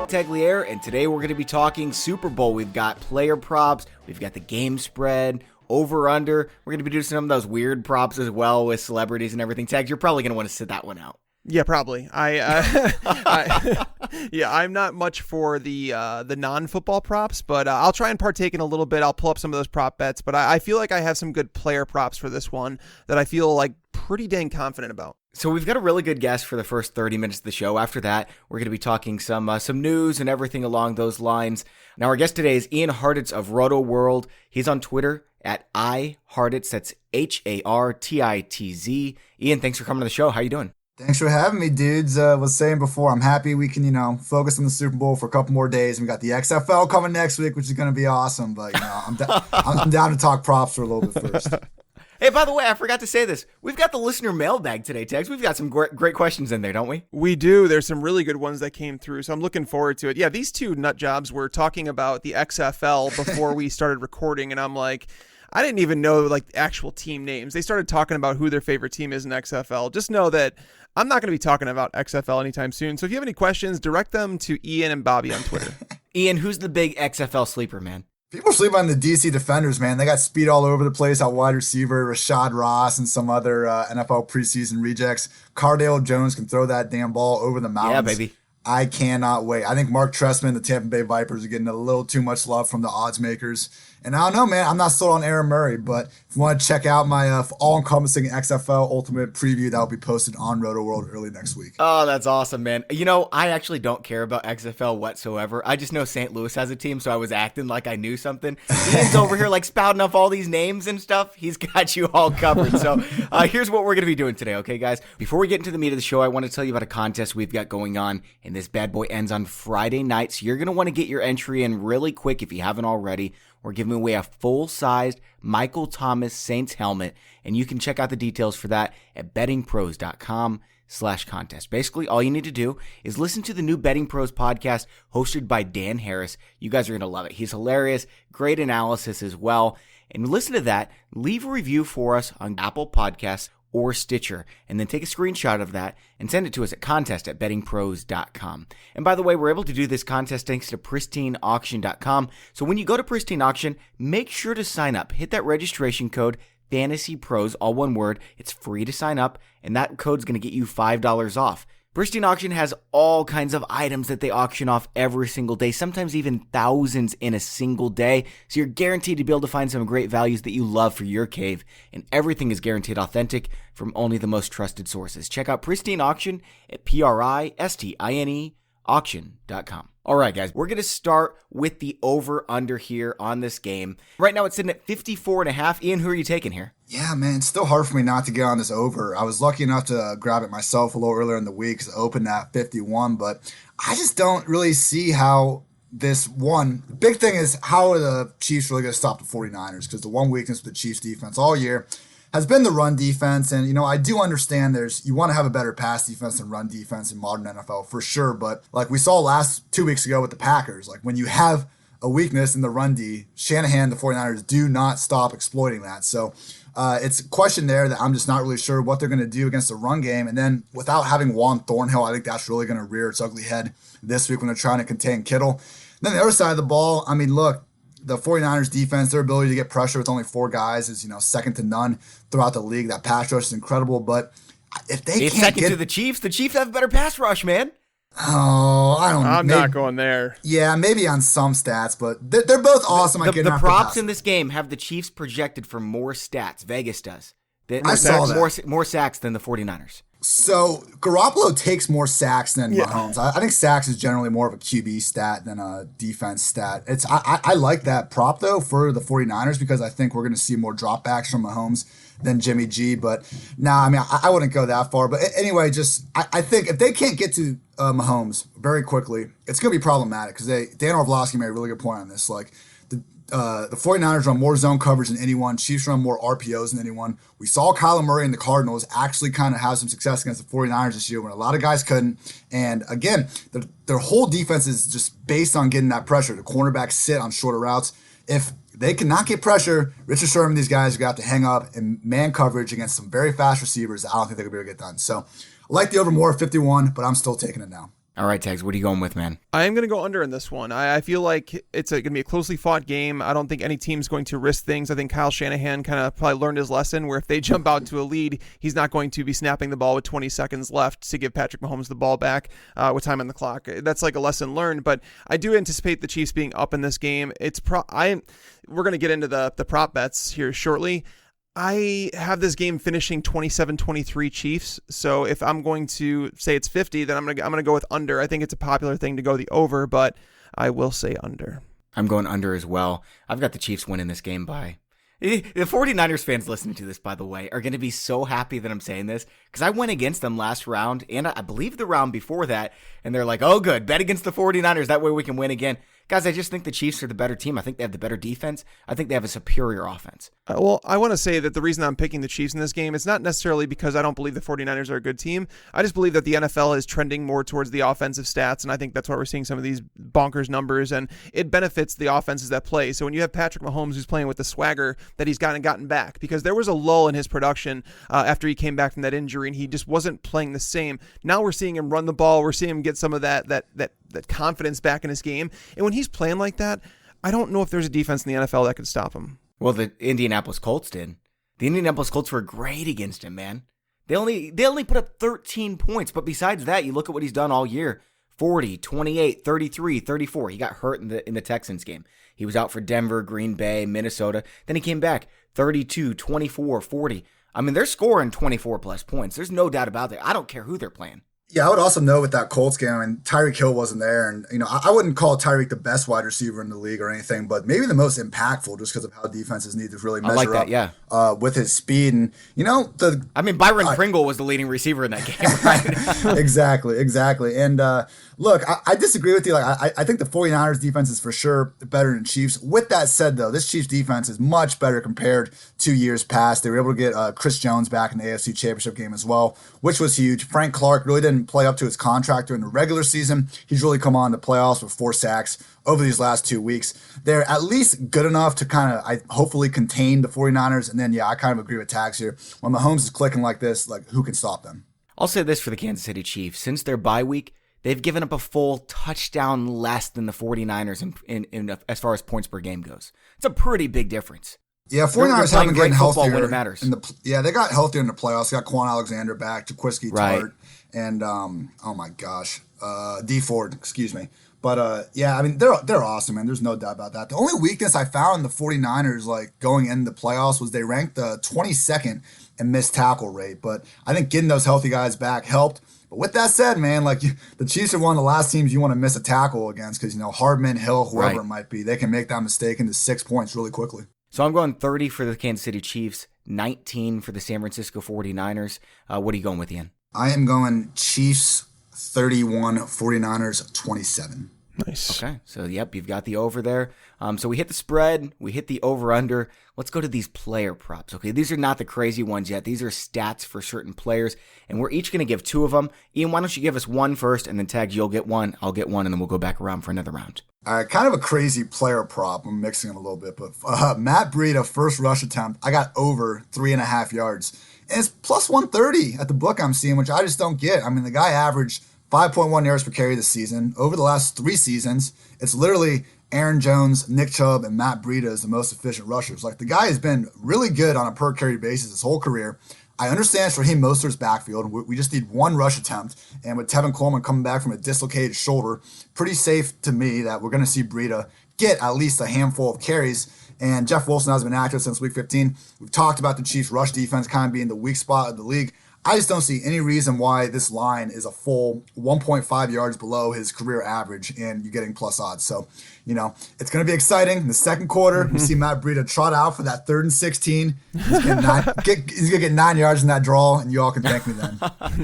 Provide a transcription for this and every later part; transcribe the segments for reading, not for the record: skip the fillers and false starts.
Tagliere, and today we're going to be talking Super Bowl. We've got player props, we've got the game spread, over-under. We're going to be doing some of those weird props as well with celebrities and everything. Tags, you're probably going to want to sit that one out. Yeah, probably. I'm not much for the non-football props, but I'll try and partake in a little bit. I'll pull up some of those prop bets, but I feel like I have some good player props for this one that I feel like pretty dang confident about. So we've got a really good guest for the first 30 minutes of the show. After that, we're going to be talking some news and everything along those lines. Now, our guest today is Ian Hartitz of Roto World. He's on Twitter at iHartitz. That's Hartitz. Ian, thanks for coming to the show. How you doing? Thanks for having me, dudes. Was saying before, I'm happy we can, focus on the Super Bowl for a couple more days. We got the XFL coming next week, which is going to be awesome. But I'm down to talk props for a little bit first. Hey, by the way, I forgot to say this. We've got the listener mailbag today, Tex. We've got some great questions in there, don't we? We do. There's some really good ones that came through, so I'm looking forward to it. Yeah, these two nut jobs were talking about the XFL before we started recording, and I'm like, I didn't even know like actual team names. They started talking about who their favorite team is in XFL. Just know that I'm not going to be talking about XFL anytime soon. So if you have any questions, direct them to Ian and Bobby on Twitter. Ian, who's the big XFL sleeper, man? People sleep on the DC Defenders, man. They got speed all over the place out wide receiver, Rashad Ross and some other NFL preseason rejects. Cardale Jones can throw that damn ball over the mountains. Yeah, baby. I cannot wait. I think Mark Trestman, the Tampa Bay Vipers, are getting a little too much love from the odds makers. And I don't know, man. I'm not sold on Aaron Murray, but if you want to check out my all-encompassing XFL Ultimate preview, that will be posted on Roto World early next week. Oh, that's awesome, man. I actually don't care about XFL whatsoever. I just know St. Louis has a team, so I was acting like I knew something. Ian's over here like spouting off all these names and stuff. He's got you all covered. So here's what we're going to be doing today, okay, guys? Before we get into the meat of the show, I want to tell you about a contest we've got going on, and this bad boy ends on Friday night, so you're going to want to get your entry in really quick if you haven't already. We're giving away a full-sized Michael Thomas Saints helmet, and you can check out the details for that at bettingpros.com/contest. Basically, all you need to do is listen to the new Betting Pros podcast hosted by Dan Harris. You guys are going to love it. He's hilarious, great analysis as well. And listen to that. Leave a review for us on Apple Podcasts or Stitcher, and then take a screenshot of that and send it to us at contest@bettingpros.com. And by the way, we're able to do this contest thanks to PristineAuction.com. So when you go to Pristine Auction, make sure to sign up. Hit that registration code, FantasyPros, all one word. It's free to sign up, and that code's going to get you $5 off. Pristine Auction has all kinds of items that they auction off every single day, sometimes even thousands in a single day. So you're guaranteed to be able to find some great values that you love for your cave, and everything is guaranteed authentic from only the most trusted sources. Check out Pristine Auction at Pristine auction.com. All right, guys, we're going to start with the over-under here on this game. Right now, it's sitting at 54.5. Ian, who are you taking here? Yeah, man, it's still hard for me not to get on this over. I was lucky enough to grab it myself a little earlier in the week because it opened at 51, but I just don't really see how this one. The big thing is, how are the Chiefs really going to stop the 49ers? Because the one weakness with the Chiefs defense all year has been the run defense. And, I do understand you want to have a better pass defense than run defense in modern NFL for sure. But like we saw 2 weeks ago with the Packers, like when you have a weakness in the run D, Shanahan, the 49ers do not stop exploiting that. So it's a question there that I'm just not really sure what they're going to do against the run game. And then without having Juan Thornhill, I think that's really going to rear its ugly head this week when they're trying to contain Kittle. Then the other side of the ball, I mean, look, the 49ers defense, their ability to get pressure with only 4 guys is, second to none throughout the league. That pass rush is incredible. But if they can't second to the Chiefs have a better pass rush, man. Oh, I'm not going there. Yeah, maybe on some stats, but they're both awesome. The props in this game have the Chiefs projected for more stats. Vegas does. I saw that. More sacks than the 49ers. So Garoppolo takes more sacks than Mahomes. I think sacks is generally more of a QB stat than a defense stat. I like that prop, though, for the 49ers because I think we're going to see more dropbacks from Mahomes than Jimmy G. But I wouldn't go that far. But anyway, I think if they can't get to Mahomes very quickly, it's going to be problematic because Dan Orlovsky made a really good point on this. Like, the 49ers run more zone coverage than anyone. Chiefs run more RPOs than anyone. We saw Kyler Murray and the Cardinals actually kind of have some success against the 49ers this year when a lot of guys couldn't. And again, their whole defense is just based on getting that pressure. The cornerbacks sit on shorter routes. If they cannot get pressure, Richard Sherman, these guys are going to have to hang up in man coverage against some very fast receivers. I don't think they're going to be able to get done. So I like the over more at 51, but I'm still taking it now. All right, Tags, what are you going with, man? I am going to go under in this one. I feel like it's going to be a closely fought game. I don't think any team's going to risk things. I think Kyle Shanahan kind of probably learned his lesson where if they jump out to a lead, he's not going to be snapping the ball with 20 seconds left to give Patrick Mahomes the ball back with time on the clock. That's like a lesson learned, but I do anticipate the Chiefs being up in this game. We're going to get into the prop bets here shortly. I have this game finishing 27-23 Chiefs. So if I'm going to say it's 50, then I'm going to go with under. I think it's a popular thing to go the over, but I will say under. I'm going under as well. I've got the Chiefs winning this game by... The 49ers fans listening to this, by the way, are going to be so happy that I'm saying this because I went against them last round and I believe the round before that, and they're like, oh, good, bet against the 49ers. That way we can win again. Guys, I just think the Chiefs are the better team. I think they have the better defense. I think they have a superior offense. Well, I want to say that the reason I'm picking the Chiefs in this game is not necessarily because I don't believe the 49ers are a good team. I just believe that the NFL is trending more towards the offensive stats, and I think that's why we're seeing some of these bonkers numbers, and it benefits the offenses that play. So when you have Patrick Mahomes who's playing with the swagger that he's gotten back, because there was a lull in his production after he came back from that injury, and he just wasn't playing the same. Now we're seeing him run the ball. We're seeing him get some of that confidence back in his game. And when he's playing like that, I don't know if there's a defense in the NFL that could stop him. Well, the Indianapolis Colts did. The Indianapolis Colts were great against him, man. They only put up 13 points, but besides that, you look at what he's done all year. 40, 28, 33, 34. He got hurt in the Texans game. He was out for Denver, Green Bay, Minnesota. Then he came back 32, 24, 40. I mean, they're scoring 24 plus points. There's no doubt about that. I don't care who they're playing. Yeah, I would also know with that Colts game, I mean, Tyreek Hill wasn't there. And, I wouldn't call Tyreek the best wide receiver in the league or anything, but maybe the most impactful just because of how defenses need to really measure up with his speed. And, Byron Pringle was the leading receiver in that game, right? Exactly. And, look, I disagree with you. Like, I think the 49ers defense is for sure better than Chiefs. With that said, though, this Chiefs defense is much better compared to years past. They were able to get Chris Jones back in the AFC Championship game as well, which was huge. Frank Clark really didn't play up to his contract during the regular season. He's really come on to playoffs with 4 sacks over these last 2 weeks. They're at least good enough to kind of hopefully contain the 49ers. And then, I kind of agree with Tags here. When Mahomes is clicking like this, like, who can stop them? I'll say this for the Kansas City Chiefs. Since their bye week, they've given up a full touchdown less than the 49ers in as far as points per game goes. It's a pretty big difference. Yeah, 49ers haven't gotten healthier when it matters. They got healthier in the playoffs. They got Quan Alexander back, Jaquiski Tartt, and oh my gosh, D Ford, excuse me. But they're awesome, man. There's no doubt about that. The only weakness I found in the 49ers like going into the playoffs was they ranked 22nd in missed tackle rate. But I think getting those healthy guys back helped. But with that said, man, like the Chiefs are one of the last teams you want to miss a tackle against because, Hardman, Hill, whoever it might be, they can make that mistake into 6 points really quickly. So I'm going 30 for the Kansas City Chiefs, 19 for the San Francisco 49ers. What are you going with, Ian? I am going Chiefs 31, 49ers 27. Nice. Okay, so you've got the over there. So we hit the spread, we hit the over-under. Let's go to these player props. Okay, these are not the crazy ones yet. These are stats for certain players, and we're each going to give 2 of them. Ian, why don't you give us one first, and then Tags, you'll get one, I'll get one, and then we'll go back around for another round. Kind of a crazy player prop. I'm mixing it a little bit, but Matt Breida, first rush attempt, I got over 3.5 yards. And it's plus 130 at the book I'm seeing, which I just don't get. I mean, the guy averaged 5.1 yards per carry this season. Over the last 3 seasons, it's literally Aaron Jones, Nick Chubb, and Matt Breida as the most efficient rushers. Like, the guy has been really good on a per carry basis his whole career. I understand it's Raheem Mostert's backfield. We just need 1 rush attempt. And with Tevin Coleman coming back from a dislocated shoulder, pretty safe to me that we're going to see Breida get at least a handful of carries. And Jeff Wilson has been active since week 15. We've talked about the Chiefs' rush defense kind of being the weak spot of the league. I just don't see any reason why this line is a full 1.5 yards below his career average and you're getting plus odds. So, it's going to be exciting. In the second quarter, we see Matt Breida trot out for that 3rd and 16. He's going to get 9 yards in that draw, and you all can thank me then.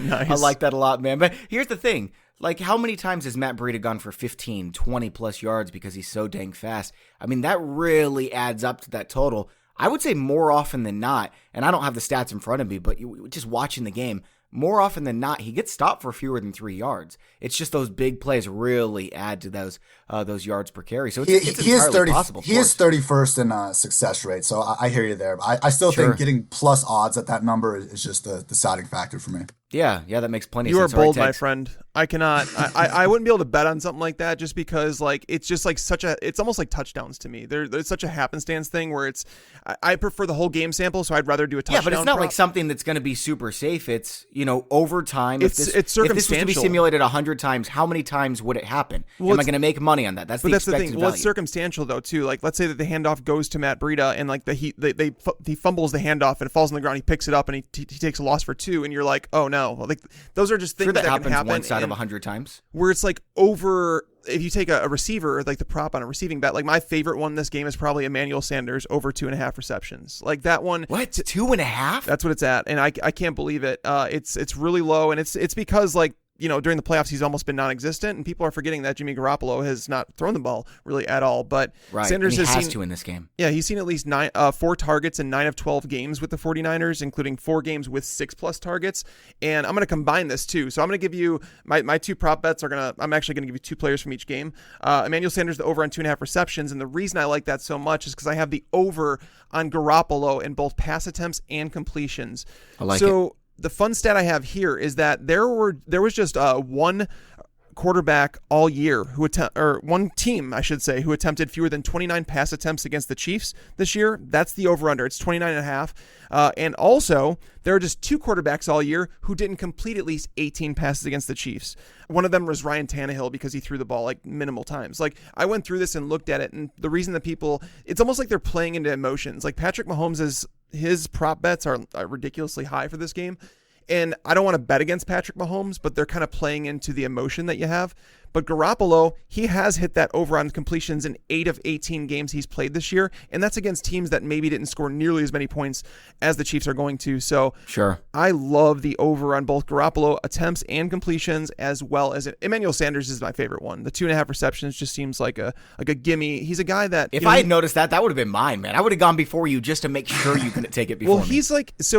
Nice. I like that a lot, man. But here's the thing. Like, how many times has Matt Breida gone for 15, 20 plus yards because he's so dang fast? I mean, that really adds up to that total. I would say more often than not, and I don't have the stats in front of me, but just watching the game, more often than not, he gets stopped for fewer than 3 yards. It's just those big plays really add to those yards per carry. So it's entirely possible. He is 31st in success rate, so I hear you there. I still think getting plus odds at that number is just the deciding factor for me. Yeah, that makes plenty of sense. You are bold, my friend. I cannot. I wouldn't be able to bet on something like that just because like it's just like it's almost like touchdowns to me. There's such a happenstance thing where I prefer the whole game sample, so I'd rather do a touchdown. Yeah, but it's not prop. like something that's going to be super safe. It's overtime. It's circumstantial. If this was to be simulated 100 times, how many times would it happen? Am I going to make money on that? That's the expected value. Well, it's circumstantial though too. Like let's say that the handoff goes to Matt Breida and like he fumbles the handoff and it falls on the ground. He picks it up and he takes a loss for 2, and you're like, oh no. Like those are just things that happens can happen one side of 100 times. Where it's like over, if you take a receiver, like the prop on a receiving bet, like my favorite one in this game is probably Emmanuel Sanders over 2.5 receptions. Like that one. What? 2.5? That's what it's at. And I can't believe it. It's really low. And it's because like, during the playoffs, he's almost been non-existent, and people are forgetting that Jimmy Garoppolo has not thrown the ball really at all. But right. Sanders and he has to in this game. Yeah, he's seen at least 4 targets in 9 of 12 games with the 49ers, including 4 games with 6+ targets. And I'm going to combine this too. So I'm going to give you my 2 prop bets I'm actually going to give you 2 players from each game. Emmanuel Sanders, the over on 2.5 receptions. And the reason I like that so much is because I have the over on Garoppolo in both pass attempts and completions. I like it. The fun stat I have here is that there was just one quarterback all year one team, I should say, who attempted fewer than 29 pass attempts against the Chiefs this year. That's the over-under. It's 29.5. And also, there are just 2 quarterbacks all year who didn't complete at least 18 passes against the Chiefs. One of them was Ryan Tannehill because he threw the ball like minimal times. Like I went through this and looked at it, and the reason that it's almost like they're playing into emotions. Like Patrick Mahomes his prop bets are ridiculously high for this game. And I don't want to bet against Patrick Mahomes, but they're kind of playing into the emotion that you have. But Garoppolo, he has hit that over on completions in 8 of 18 games he's played this year. And that's against teams that maybe didn't score nearly as many points as the Chiefs are going to. So sure, I love the over on both Garoppolo attempts and completions, as well as Emmanuel Sanders is my favorite one. The 2.5 receptions just seems like a gimme. He's a guy that if I had noticed that would have been mine, man. I would have gone before you just to make sure you couldn't take it before. Well, he's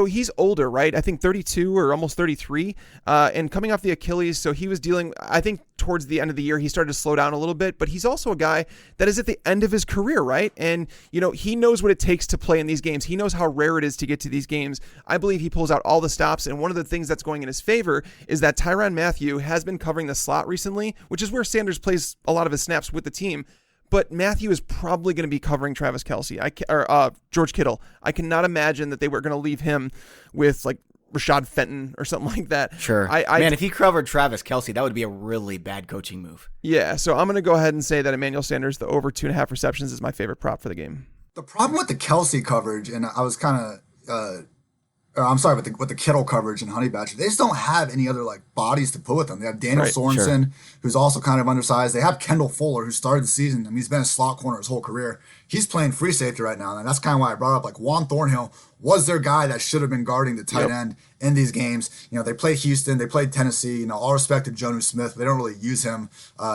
he's older, right? I think 32 or almost 33, and coming off the Achilles. So he was dealing, I think, towards the end of the year, he started to slow down a little bit, but he's also a guy that is at the end of his career, right? And, he knows what it takes to play in these games. He knows how rare it is to get to these games. I believe he pulls out all the stops, and one of the things that's going in his favor is that Tyrann Mathieu has been covering the slot recently, which is where Sanders plays a lot of his snaps with the team. But Mathieu is probably going to be covering Travis Kelce or George Kittle. I cannot imagine that they were going to leave him with like Rashad Fenton or something like that. Sure. Man, if he covered Travis Kelce, that would be a really bad coaching move. Yeah, so I'm going to go ahead and say that Emmanuel Sanders, the over 2.5 receptions, is my favorite prop for the game. The problem with the Kelce coverage, and I was kind of, I'm sorry, with the Kittle coverage and Honey Badger, they just don't have any other like bodies to put with them. They have Daniel Sorensen, who's also kind of undersized. They have Kendall Fuller, who started the season. I mean, he's been a slot corner his whole career. He's playing free safety right now, and that's kind of why I brought up like Juan Thornhill was their guy that should have been guarding the tight end in these games. They played Houston, they played Tennessee. All respect to Jonnu Smith, they don't really use him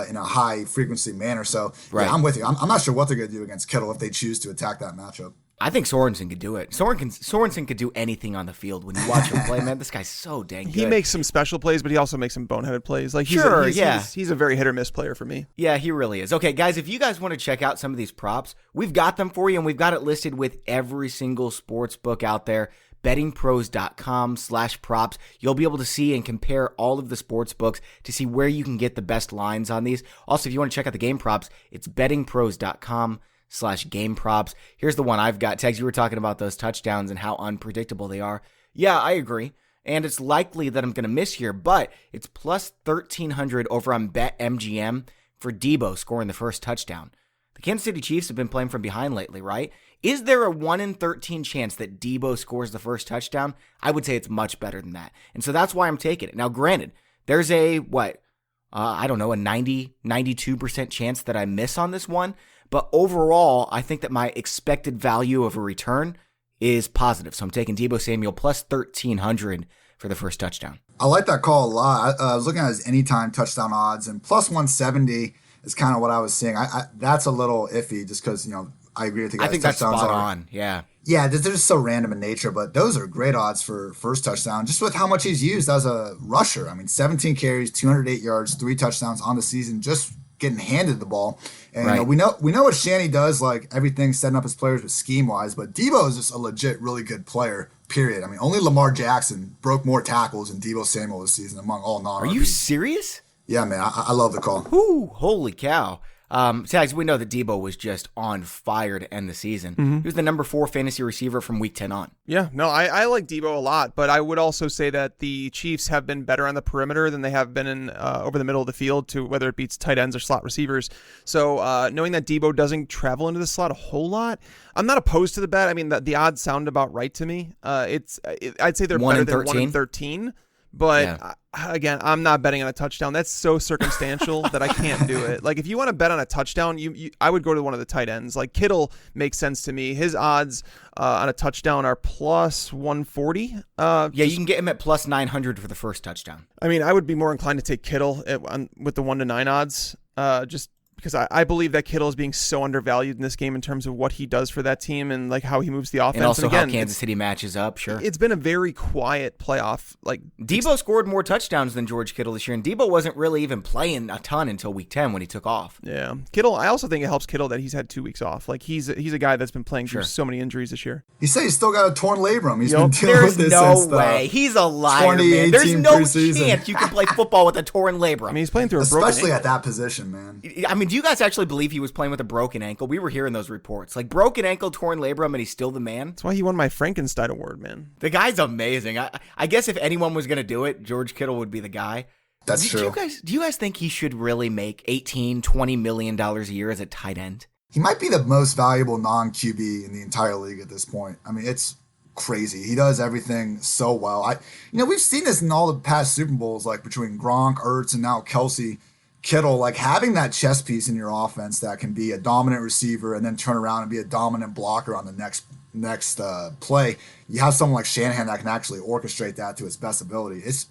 in a high frequency manner. So yeah, I'm with you. I'm not sure what they're going to do against Kittle if they choose to attack that matchup. I think Sorensen could do it. Sorensen could do anything on the field. When you watch him play, man, this guy's so dang good. He makes some special plays, but he also makes some boneheaded plays. Like he's a very hit or miss player for me. Yeah, he really is. Okay, guys, if you guys want to check out some of these props, we've got them for you, and we've got it listed with every single sports book out there. bettingpros.com/props. You'll be able to see and compare all of the sports books to see where you can get the best lines on these. Also, if you want to check out the game props, it's bettingpros.com/game props. Here's the one I've got. Tegs, you were talking about those touchdowns and how unpredictable they are. Yeah, I agree. And it's likely that I'm going to miss here, but it's plus 1,300 over on BetMGM for Deebo scoring the first touchdown. The Kansas City Chiefs have been playing from behind lately, right? Is there a 1 in 13 chance that Deebo scores the first touchdown? I would say it's much better than that. And so that's why I'm taking it. Now, granted, there's a 92% chance that I miss on this one. But overall, I think that my expected value of a return is positive. So I'm taking Deebo Samuel plus 1,300 for the first touchdown. I like that call a lot. I was looking at his anytime touchdown odds, and plus 170 is kind of what I was seeing. That's a little iffy just because, I agree with you guys. I think that's spot on. Yeah. Yeah, they're just so random in nature, but those are great odds for first touchdown, just with how much he's used as a rusher. I mean, 17 carries, 208 yards, 3 touchdowns on the season, just getting handed the ball. And we know what Shanny does, like everything setting up his players with scheme-wise, but Deebo is just a legit really good player, period. I mean, only Lamar Jackson broke more tackles than Deebo Samuel this season among all non-RBs. Are you serious? Yeah, man, I love the call. Whoo, holy cow. Tags, we know that Deebo was just on fire to end the season. He was the number 4 fantasy receiver from week 10 on. Yeah, no, I like Deebo a lot, but I would also say that the Chiefs have been better on the perimeter than they have been in over the middle of the field, to whether it beats tight ends or slot receivers. So knowing that Deebo doesn't travel into the slot a whole lot, I'm not opposed to the bet. I mean, the odds sound about right to me. I'd say they're better than 1 in 13. But again, I'm not betting on a touchdown. That's so circumstantial that I can't do it. Like, if you want to bet on a touchdown, I would go to one of the tight ends. Like, Kittle makes sense to me. His odds on a touchdown are plus 140. Yeah, you can get him at plus 900 for the first touchdown. I mean, I would be more inclined to take Kittle with the 1 to 9 odds, just because I believe that Kittle is being so undervalued in this game in terms of what he does for that team and like how he moves the offense. And also again, how Kansas City matches up, sure. It's been a very quiet playoff. Like, Deebo scored more touchdowns than George Kittle this year, and Deebo wasn't really even playing a ton until week 10 when he took off. Yeah. Kittle, I also think it helps Kittle that he's had 2 weeks off. Like, he's a guy that's been playing through so many injuries this year. He said he's still got a torn labrum. He's been dealing with this There's since no way. He's a liar, man. There's no chance you can play football with a torn labrum. I mean, he's playing through a broken especially ankle. at that position, man. I mean, do you guys actually believe he was playing with a broken ankle? We were hearing those reports. Like, broken ankle, torn labrum, and he's still the man. That's why he won my Frankenstein award, man. The guy's amazing. I guess if anyone was going to do it, George Kittle would be the guy. That's true. Do you guys think he should really make $18-20 million a year as a tight end? He might be the most valuable non-QB in the entire league at this point. I mean, it's crazy. He does everything so well. We've seen this in all the past Super Bowls, like between Gronk, Ertz, and now Kelsey, Kittle, like having that chess piece in your offense that can be a dominant receiver and then turn around and be a dominant blocker on the next play. You have someone like Shanahan that can actually orchestrate that to its best ability. It's,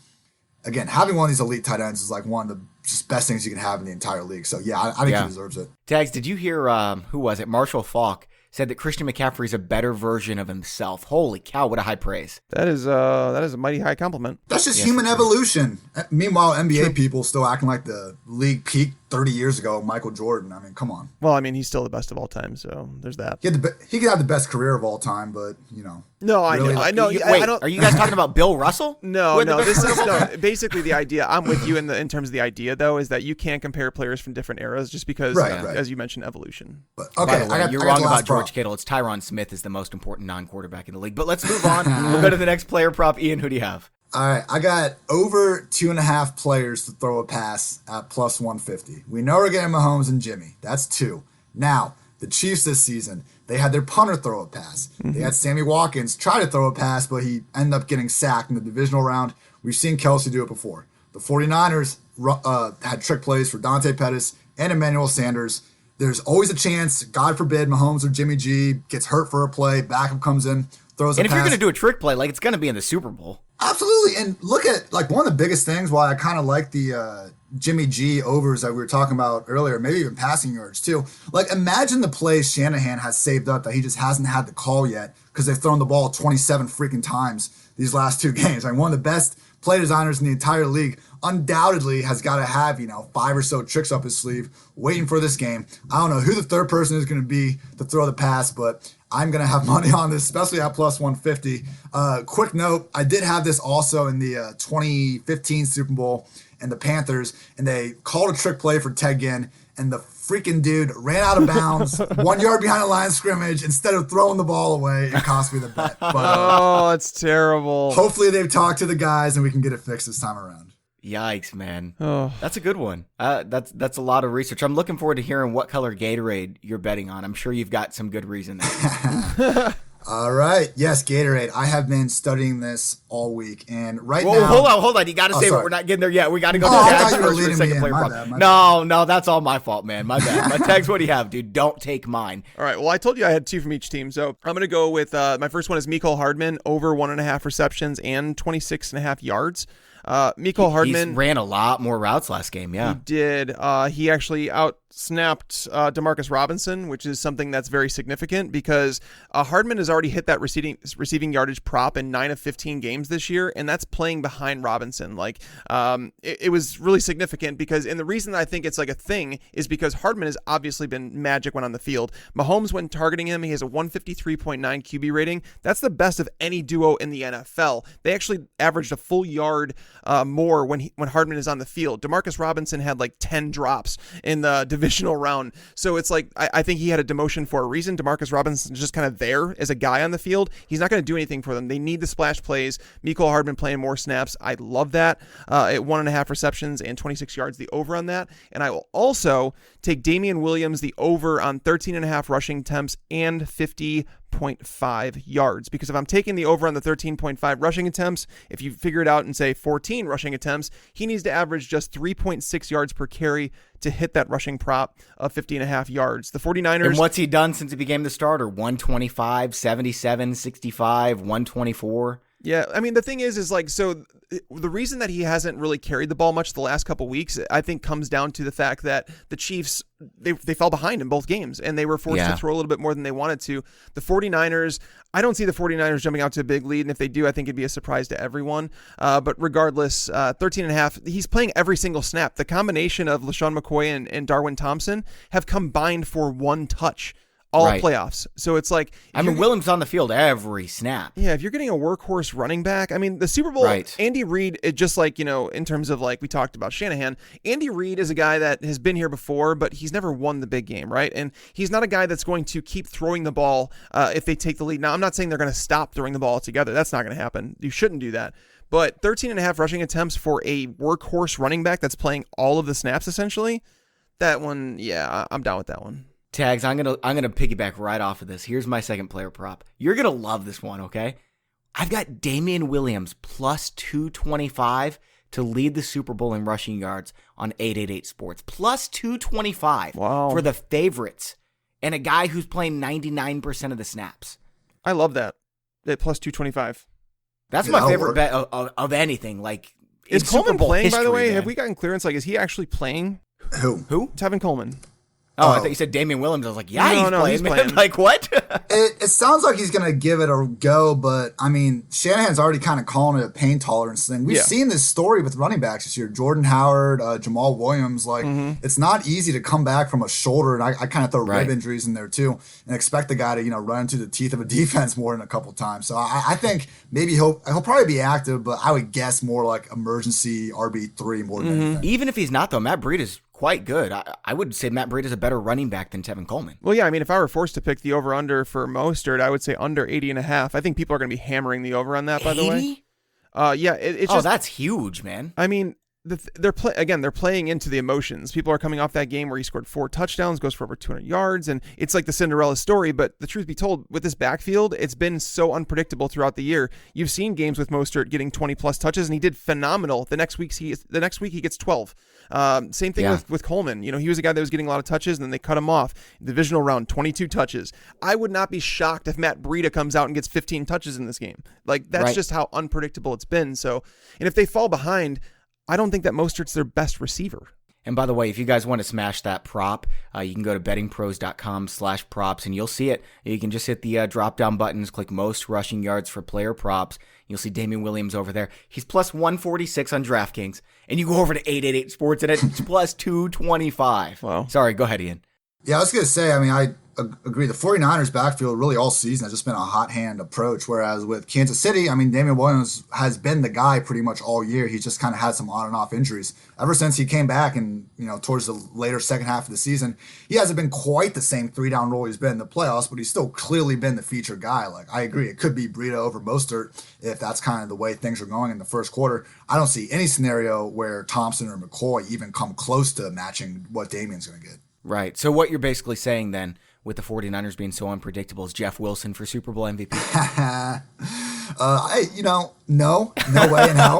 again, having one of these elite tight ends is like one of the just best things you can have in the entire league. So yeah, I think he deserves it. Tags, did you hear who was it? Marshall Faulk said that Christian McCaffrey is a better version of himself. Holy cow, what a high praise. That is a mighty high compliment. That's just human evolution. Meanwhile, NBA people still acting like the league peaked 30 years ago, Michael Jordan. I mean, come on. Well, I mean, he's still the best of all time, so there's that. He could have the best career of all time, but, No, really, I know. Wait, I don't. are you guys talking about Bill Russell? No. Basically, the idea. I'm with you in terms of the idea, though, is that you can't compare players from different eras just because, as you mentioned, evolution. But, okay, By the way, you're wrong about George Kittle. It's Tyron Smith is the most important non-quarterback in the league. But let's move on. We'll go to the next player prop. Ian, who do you have? All right, I got over 2.5 players to throw a pass at plus 150. We know we're getting Mahomes and Jimmy. That's 2. Now, the Chiefs this season, they had their punter throw a pass. They had Sammy Watkins try to throw a pass, but he ended up getting sacked in the divisional round. We've seen Kelsey do it before. The 49ers had trick plays for Dante Pettis and Emmanuel Sanders. There's always a chance, God forbid, Mahomes or Jimmy G gets hurt for a play, backup comes in, throws a pass. And if you're going to do a trick play, like it's going to be in the Super Bowl. Absolutely. And look at, like, one of the biggest things why I kind of like the Jimmy G overs that we were talking about earlier, maybe even passing yards too. Like, imagine the plays Shanahan has saved up that he just hasn't had the call yet because they've thrown the ball 27 freaking times these last 2 games. Like, one of the best play designers in the entire league undoubtedly has got to have, 5 or so tricks up his sleeve waiting for this game. I don't know who the third person is going to be to throw the pass, but I'm going to have money on this, especially at plus 150. Quick note, I did have this also in the 2015 Super Bowl and the Panthers, and they called a trick play for Ted Ginn, and the freaking dude ran out of bounds 1 yard behind the line of scrimmage instead of throwing the ball away. It cost me the bet. But, oh, that's terrible. Hopefully they've talked to the guys and we can get it fixed this time around. Yikes, man. Oh. That's a good one. That's a lot of research. I'm looking forward to hearing what color Gatorade you're betting on. I'm sure you've got some good reason there. All right. Yes, Gatorade. I have been studying this all week. And now... Hold on. You got to say sorry. we're not getting there yet. We got to go to I Tags thought you were first for a leading second me player in. prop. My bad. No, that's all my fault, man. My bad. My Tags, what do you have, dude? Don't take mine. All right. Well, I told you I had 2 from each team. So I'm going to go with my first one is Mecole Hardman, over 1.5 receptions and 26.5 yards. Mecole Hardman He ran a lot more routes last game, yeah. He did. He actually outsnapped Demarcus Robinson, which is something that's very significant because Hardman is already hit that receiving yardage prop in 9 of 15 games this year, and that's playing behind Robinson. Like, it was really significant because, and the reason that I think it's like a thing is because Hardman has obviously been magic when on the field. Mahomes, when targeting him, he has a 153.9 QB rating. That's the best of any duo in the NFL. They actually averaged a full yard more when Hardman is on the field. Demarcus Robinson had like 10 drops in the divisional round. So it's like, I think he had a demotion for a reason. Demarcus Robinson's just kind of there as a guy on the field. He's not going to do anything for them. They need the splash plays. Mecole Hardman playing more snaps. I love that. At 1.5 receptions and 26 yards, the over on that. And I will also take Damian Williams, the over on 13.5 rushing attempts and 50.5 yards. Because if I'm taking the over on the 13.5 rushing attempts, if you figure it out and say 14 rushing attempts, he needs to average just 3.6 yards per carry to hit that rushing prop of 50.5 yards. The 49ers... And what's he done since he became the starter? 125, 77, 65, 124. Yeah, I mean, the thing is like, so the reason that he hasn't really carried the ball much the last couple weeks, I think comes down to the fact that the Chiefs, they fell behind in both games, and they were forced to throw a little bit more than they wanted to. The 49ers, I don't see the 49ers jumping out to a big lead, and if they do, I think it'd be a surprise to everyone. But regardless, 13.5, he's playing every single snap. The combination of LaShawn McCoy and Darwin Thompson have combined for 1 touch all playoffs. So it's like, I mean, Williams on the field every snap. Yeah, if you're getting a workhorse running back, I mean, the Super Bowl, Andy Reid, it just like, in terms of like we talked about Shanahan, Andy Reid is a guy that has been here before, but he's never won the big game, right? And he's not a guy that's going to keep throwing the ball if they take the lead. Now, I'm not saying they're going to stop throwing the ball altogether. That's not going to happen. You shouldn't do that. But 13.5 rushing attempts for a workhorse running back that's playing all of the snaps, essentially, that one, yeah, I'm down with that one. Tags, I'm gonna piggyback right off of this. Here's my second player prop. You're gonna love this one, okay? I've got Damian Williams plus 225 to lead the Super Bowl in rushing yards on 888 Sports. Plus 225 for the favorites, and a guy who's playing 99% of the snaps. I love that. At plus 225. That's my favorite bet of anything. Like, is Coleman playing? History, by the way, man. Have we gotten clearance? Like, is he actually playing? Who? Tevin Coleman. Oh, I thought you said Damian Williams. I was like, yeah, he's playing. Like, what? It sounds like he's going to give it a go, but, I mean, Shanahan's already kind of calling it a pain tolerance thing. We've seen this story with running backs this year. Jordan Howard, Jamal Williams. Like, it's not easy to come back from a shoulder, and I kind of throw rib injuries in there, too, and expect the guy to, run into the teeth of a defense more than a couple times. So I think maybe he'll probably be active, but I would guess more like emergency RB3 more than anything. Even if he's not, though, Matt Breida is quite good. I would say Matt Breida is a better running back than Tevin Coleman. Well, yeah, I mean, if I were forced to pick the over-under for Mostert, I would say under 80.5. I think people are going to be hammering the over on that, by the way. Yeah, it's just... that's huge, man. I mean, they're playing into the emotions. People are coming off that game where he scored 4 touchdowns, goes for over 200 yards, and it's like the Cinderella story. But the truth be told, with this backfield, it's been so unpredictable throughout the year. You've seen games with Mostert getting 20+ touches, and he did phenomenal. The next week he gets 12. Same thing with Coleman. He was a guy that was getting a lot of touches, and then they cut him off. Divisional round, 22 touches. I would not be shocked if Matt Breida comes out and gets 15 touches in this game. Like, that's just how unpredictable it's been. So, and if they fall behind, I don't think that Mostert's their best receiver. And by the way, if you guys want to smash that prop, you can go to bettingpros.com/props and you'll see it. You can just hit the drop-down buttons, click most rushing yards for player props. You'll see Damian Williams over there. He's plus 146 on DraftKings. And you go over to 888 Sports and it's plus 225. Wow. Sorry, go ahead, Ian. Yeah, I was going to say, I mean, I agree. The 49ers backfield really all season has just been a hot hand approach, whereas with Kansas City, I mean, Damian Williams has been the guy pretty much all year. He's just kind of had some on and off injuries. Ever since he came back and, towards the later second half of the season, he hasn't been quite the same 3-down role he's been in the playoffs, but he's still clearly been the featured guy. Like, I agree. It could be Breida over Mostert if that's kind of the way things are going in the first quarter. I don't see any scenario where Thompson or McCoy even come close to matching what Damian's going to get. Right. So what you're basically saying then, with the 49ers being so unpredictable, is Jeff Wilson for Super Bowl MVP? No way in hell.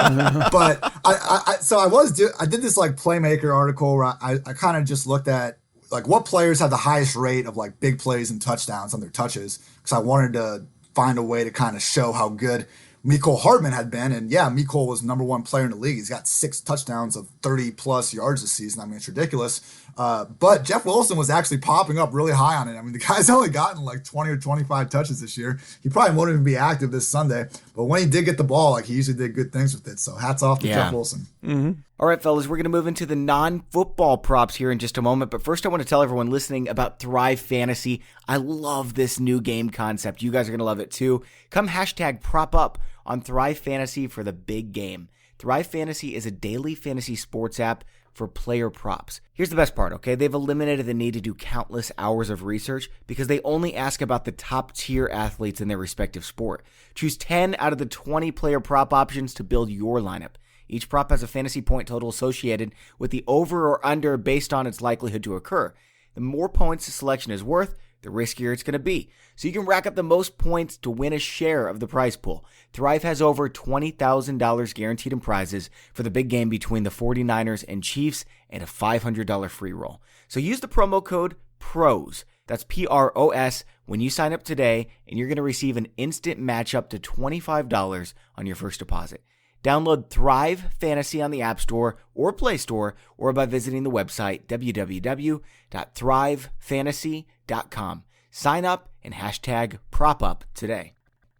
But I did this like Playmaker article where I kind of just looked at like what players have the highest rate of like big plays and touchdowns on their touches, because I wanted to find a way to kind of show how good Mecole Hardman had been. And yeah, Mecole was number one player in the league. He's got 6 touchdowns of 30 plus yards this season. I mean, it's ridiculous. But Jeff Wilson was actually popping up really high on it. I mean, the guy's only gotten like 20 or 25 touches this year. He probably won't even be active this Sunday. But when he did get the ball, like he usually did good things with it. So hats off to Jeff Wilson. Mm-hmm. All right, fellas, we're going to move into the non-football props here in just a moment. But first, I want to tell everyone listening about Thrive Fantasy. I love this new game concept. You guys are going to love it too. Come hashtag prop up on Thrive Fantasy for the big game. Thrive Fantasy is a daily fantasy sports app for player props. Here's the best part, okay? They've eliminated the need to do countless hours of research because they only ask about the top tier athletes in their respective sport. Choose 10 out of the 20 player prop options to build your lineup. Each prop has a fantasy point total associated with the over or under based on its likelihood to occur. The more points the selection is worth, the riskier it's going to be. So you can rack up the most points to win a share of the prize pool. Thrive has over $20,000 guaranteed in prizes for the big game between the 49ers and Chiefs and a $500 free roll. So use the promo code PROS, that's PROS, when you sign up today, and you're going to receive an instant match up to $25 on your first deposit. Download Thrive Fantasy on the App Store or Play Store, or by visiting the website www.thrivefantasy.com. Sign up and hashtag prop up today.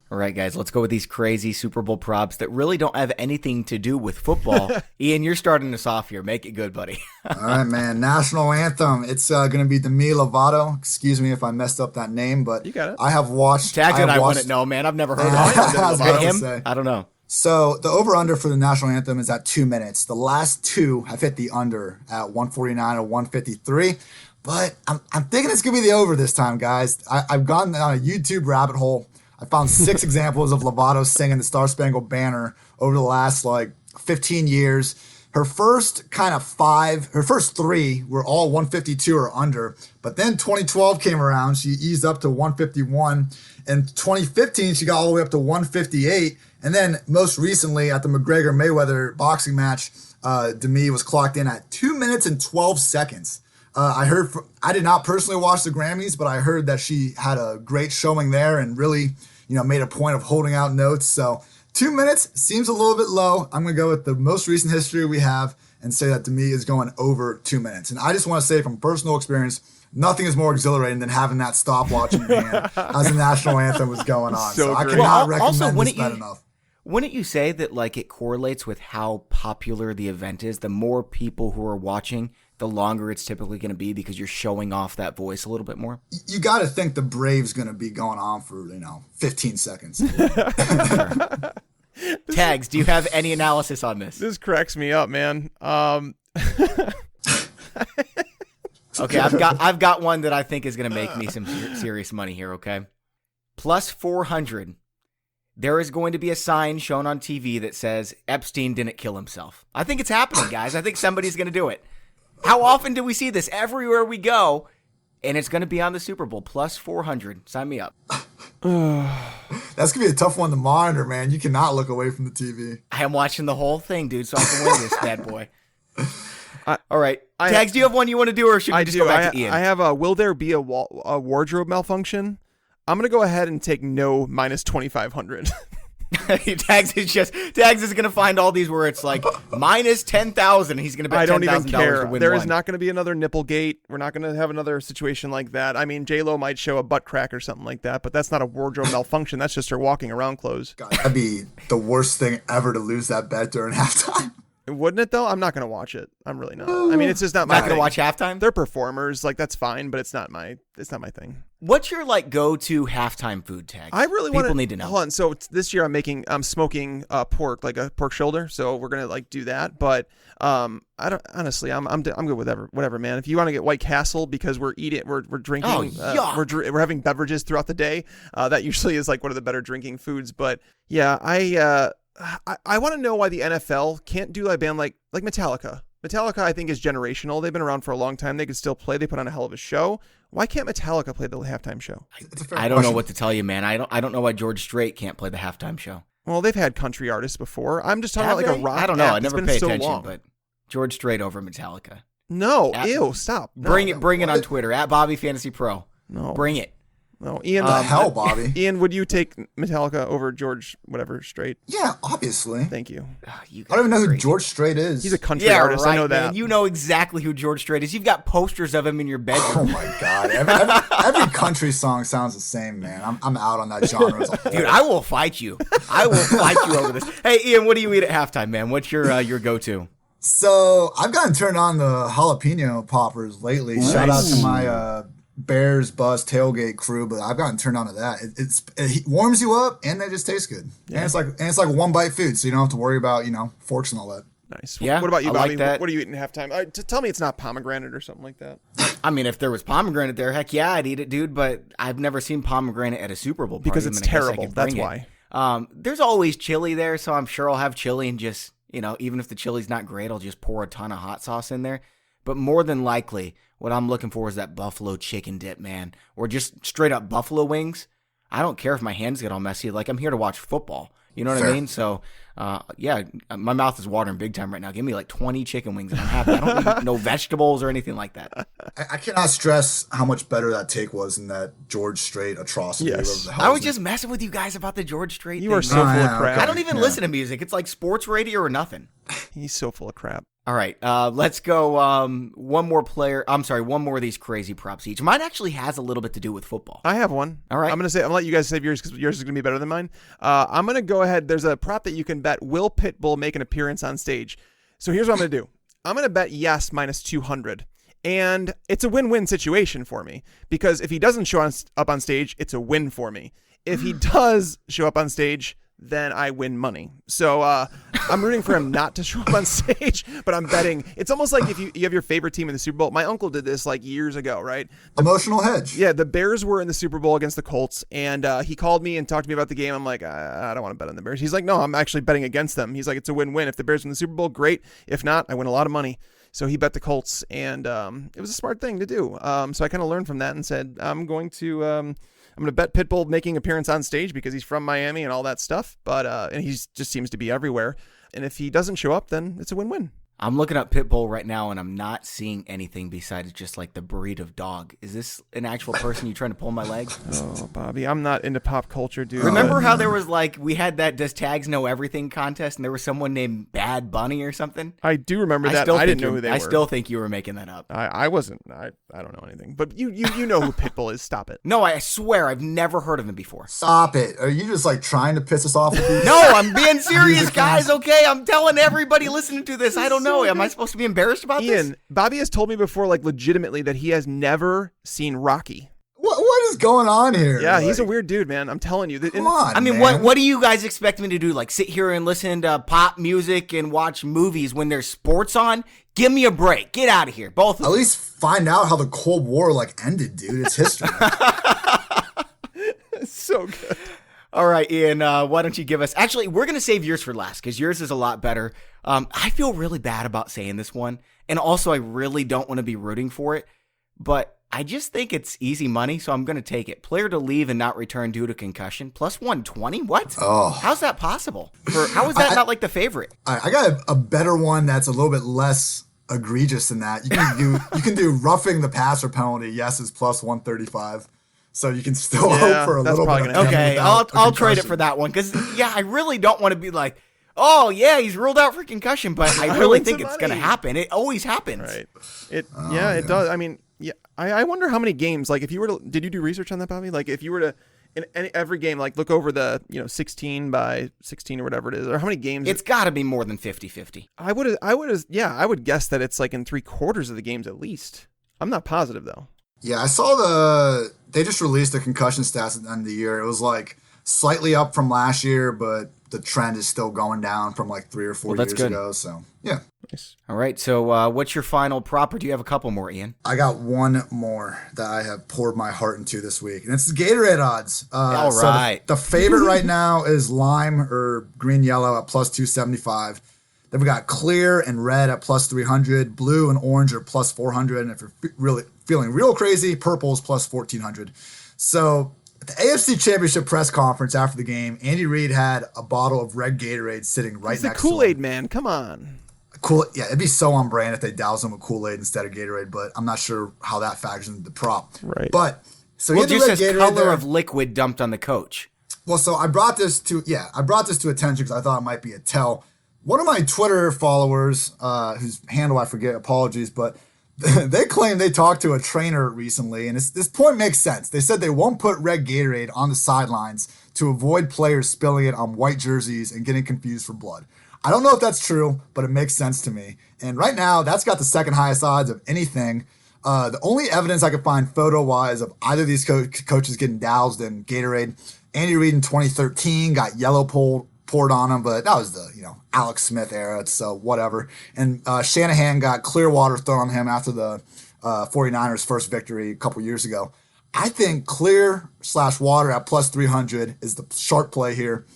All right, guys, let's go with these crazy Super Bowl props that really don't have anything to do with football. Ian, you're starting us off here. Make it good, buddy. All right, man. National anthem. It's going to be Demi Lovato. Excuse me if I messed up that name, but you got it. I have watched. Tagged and I wouldn't know, man. I've never heard of him. I don't know. So the over-under for the national anthem is at 2 minutes. The last two have hit the under at 149 or 153. But I'm thinking it's going to be the over this time, guys. I've gone on a YouTube rabbit hole. I found 6 examples of Lovato singing the Star Spangled Banner over the last 15 years. Her first 3 were all 152 or under. But then 2012 came around. She eased up to 151. In 2015, she got all the way up to 158. And then most recently at the McGregor-Mayweather boxing match, Demi was clocked in at 2 minutes and 12 seconds. I did not personally watch the Grammys, but I heard that she had a great showing there and really, made a point of holding out notes. So 2 minutes seems a little bit low. I'm going to go with the most recent history we have and say that Demi is going over 2 minutes. And I just want to say from personal experience, nothing is more exhilarating than having that stopwatch in your hand as the national anthem was going on. So I cannot recommend this bet enough. Wouldn't you say that it correlates with how popular the event is? The more people who are watching, the longer it's typically going to be because you're showing off that voice a little bit more? You got to think the Braves going to be going on for, 15 seconds. Tags, do you have any analysis on this? This cracks me up, man. Okay, I've got one that I think is going to make me some serious money here, okay? Plus 400. There is going to be a sign shown on TV that says Epstein didn't kill himself. I think it's happening, guys. I think somebody's going to do it. How often do we see this? Everywhere we go, and it's going to be on the Super Bowl. Plus 400. Sign me up. That's going to be a tough one to monitor, man. You cannot look away from the TV. I am watching the whole thing, dude, so I can win this bad boy. All right. Tags, do you have one you want to do, or should we just go back to Ian? I have will there be a wardrobe malfunction? I'm going to go ahead and take no minus 2,500. Tags is going to find all these where it's minus 10,000. He's going to bet $10,000 to win. I don't even care. There is not going to be another Nipplegate. We're not going to have another situation like that. I mean, J-Lo might show a butt crack or something like that, but that's not a wardrobe malfunction. That's just her walking around clothes. God, that'd be the worst thing ever to lose that bet during halftime. Wouldn't it though? I'm not going to watch it. I'm really not. I mean, it's just not my thing. Not going to watch halftime? They're performers. That's fine, but it's not my thing. What's your go-to halftime food, Tag? I really People need to know. Hold on. So this year I'm smoking pork, like a pork shoulder. So we're going to do that. But I don't, honestly, I'm good with whatever, man. If you want to get White Castle because we're drinking, we're having beverages throughout the day. That usually is one of the better drinking foods. But yeah, I want to know why the NFL can't do a band like Metallica. Metallica, I think, is generational. They've been around for a long time. They can still play. They put on a hell of a show. Why can't Metallica play the halftime show? I don't know what to tell you, man. I don't know why George Strait can't play the halftime show. Well, they've had country artists before. I'm just talking about a rock. I don't know. I never pay so attention, long. but George Strait over Metallica. No, ew, stop. Bring it on Twitter at Bobby Fantasy Pro. No, bring it. No, Ian. The hell, Bobby? Ian, would you take Metallica over George whatever Strait? Yeah, obviously. Thank you. I don't even know who George Strait is. He's a country artist. Right, I know that. Man. You know exactly who George Strait is. You've got posters of him in your bedroom. Oh my god! Every country song sounds the same, man. I'm out on that genre as a whole. Dude, I will fight you. I will fight you over this. Hey, Ian, what do you eat at halftime, man? What's your go-to? So I've gotten turned on the jalapeno poppers lately. Nice. Shout out to my Bears Bus tailgate crew, but I've gotten turned on to that. It warms you up and they just taste good. Yeah. And it's like one bite food, so you don't have to worry about forks and all that. Nice. Yeah, what about you, I Bobby? like that. What are you eating at halftime? Tell me it's not pomegranate or something like that. I mean, if there was pomegranate there, heck yeah, I'd eat it, dude. But I've never seen pomegranate at a Super Bowl party. Because it's terrible. That's why. There's always chili there, so I'm sure I'll have chili and just, even if the chili's not great, I'll just pour a ton of hot sauce in there. But more than likely, what I'm looking for is that buffalo chicken dip, man. Or just straight up buffalo wings. I don't care if my hands get all messy. Like, I'm here to watch football. You know what I mean? So, yeah, my mouth is watering big time right now. Give me like 20 chicken wings and I'm happy. I don't need no vegetables or anything like that. I cannot stress how much better that take was than that George Strait atrocity. Yes. I was just messing with you guys about the George Strait You thing. are so full of crap. okay. I don't even listen to music. It's like sports radio or nothing. He's so full of crap. All right, let's go. One more of these crazy props each. Mine actually has a little bit to do with football. I have one. All right. I'm going to let you guys save yours because yours is going to be better than mine. I'm going to go ahead. There's a prop that you can bet. Will Pitbull make an appearance on stage? So here's what I'm going to do. I'm going to bet yes minus 200. And it's a win-win situation for me because if he doesn't show up on stage, it's a win for me. If he does show up on stage, then I win money. So I'm rooting for him not to show up on stage, but I'm betting. It's almost like if you have your favorite team in the Super Bowl. My uncle did this like years ago, right? Emotional hedge. Yeah, the Bears were in the Super Bowl against the Colts, and he called me and talked to me about the game. I'm like, I don't want to bet on the Bears. He's like, no, I'm actually betting against them. He's like, it's a win-win. If the Bears win the Super Bowl, great. If not, I win a lot of money. So he bet the Colts, and it was a smart thing to do. So I kind of learned from that and said, I'm going to bet Pitbull making appearance on stage because he's from Miami and all that stuff. But and he just seems to be everywhere. And if he doesn't show up, then it's a win-win. I'm looking up Pitbull right now, and I'm not seeing anything besides just like the breed of dog. Is this an actual person? You trying to pull my leg? Oh, Bobby, I'm not into pop culture, dude. Remember how there was we had that Does Tags Know Everything contest, and there was someone named Bad Bunny or something? I do remember that. I didn't know who they were. I still think you were making that up. I wasn't. I don't know anything. But you know who Pitbull is. Stop it. No, I swear I've never heard of him before. Stop it. Are you just trying to piss us off with these? No, I'm being serious, guys. Okay, I'm telling everybody listening to this. I don't know. Am I supposed to be embarrassed about this? Ian, Bobby has told me before, legitimately, that he has never seen Rocky. What is going on here? Yeah, he's a weird dude, man. I'm telling you. Come on, I mean, man. what do you guys expect me to do? Sit here and listen to pop music and watch movies when there's sports on? Give me a break. Get out of here, both of At you. least find out how the Cold War ended, dude. It's history. It's so good. All right, Ian, why don't you give us... Actually, we're going to save yours for last because yours is a lot better. I feel really bad about saying this one, and also I really don't want to be rooting for it, but I just think it's easy money, so I'm going to take it. Player to leave and not return due to concussion, plus 120? What? Oh. How's that possible? How is that not the favorite? I got a better one that's a little bit less egregious than that. You can do roughing the passer penalty. Yes, is plus 135. So you can still hope for a little bit. Okay, I'll trade it for that one because I really don't want to be like, oh yeah, he's ruled out for concussion, but I really think it's going to happen. It always happens. Right. It does. I mean, yeah. I wonder how many games. If you were to, did you do research on that, Bobby? If you were to in every game, look over the 16 by 16 or whatever it is, or how many games? It's got to be more than 50-50. I would guess that it's in 3/4 of the games at least. I'm not positive though. Yeah, I saw they just released the concussion stats at the end of the year. It was slightly up from last year, but the trend is still going down from 3 or 4 years ago. So yeah. Nice. All right. So what's your final prop, or do you have a couple more, Ian? I got one more that I have poured my heart into this week, and it's the Gatorade odds. All right. The favorite right now is lime or green yellow at plus 275. Then we got clear and red at plus 300, blue and orange are plus 400, and if you're really feeling real crazy, purple is plus 1400. So at the AFC Championship press conference after the game, Andy Reid had a bottle of red Gatorade sitting right next to him. He's the Kool-Aid man. Come on. Yeah, it'd be so on brand if they douse him with Kool-Aid instead of Gatorade, but I'm not sure how that factors into the prop. Right. But So Well, he had just the red says Gatorade color there. of liquid dumped on the coach. Well, so I brought this to attention because I thought it might be a tell. One of my Twitter followers, whose handle I forget, apologies, but they claim they talked to a trainer recently, and this point makes sense. They said they won't put red Gatorade on the sidelines to avoid players spilling it on white jerseys and getting confused for blood. I don't know if that's true, but it makes sense to me. And right now, that's got the second highest odds of anything. The only evidence I could find photo-wise of either of these coaches getting doused in Gatorade, Andy Reid in 2013 got yellow poured on him, but that was the Alex Smith era, so whatever. And Shanahan got clear water thrown on him after the 49ers' first victory a couple years ago. I think clear/water at plus 300 is the sharp play here.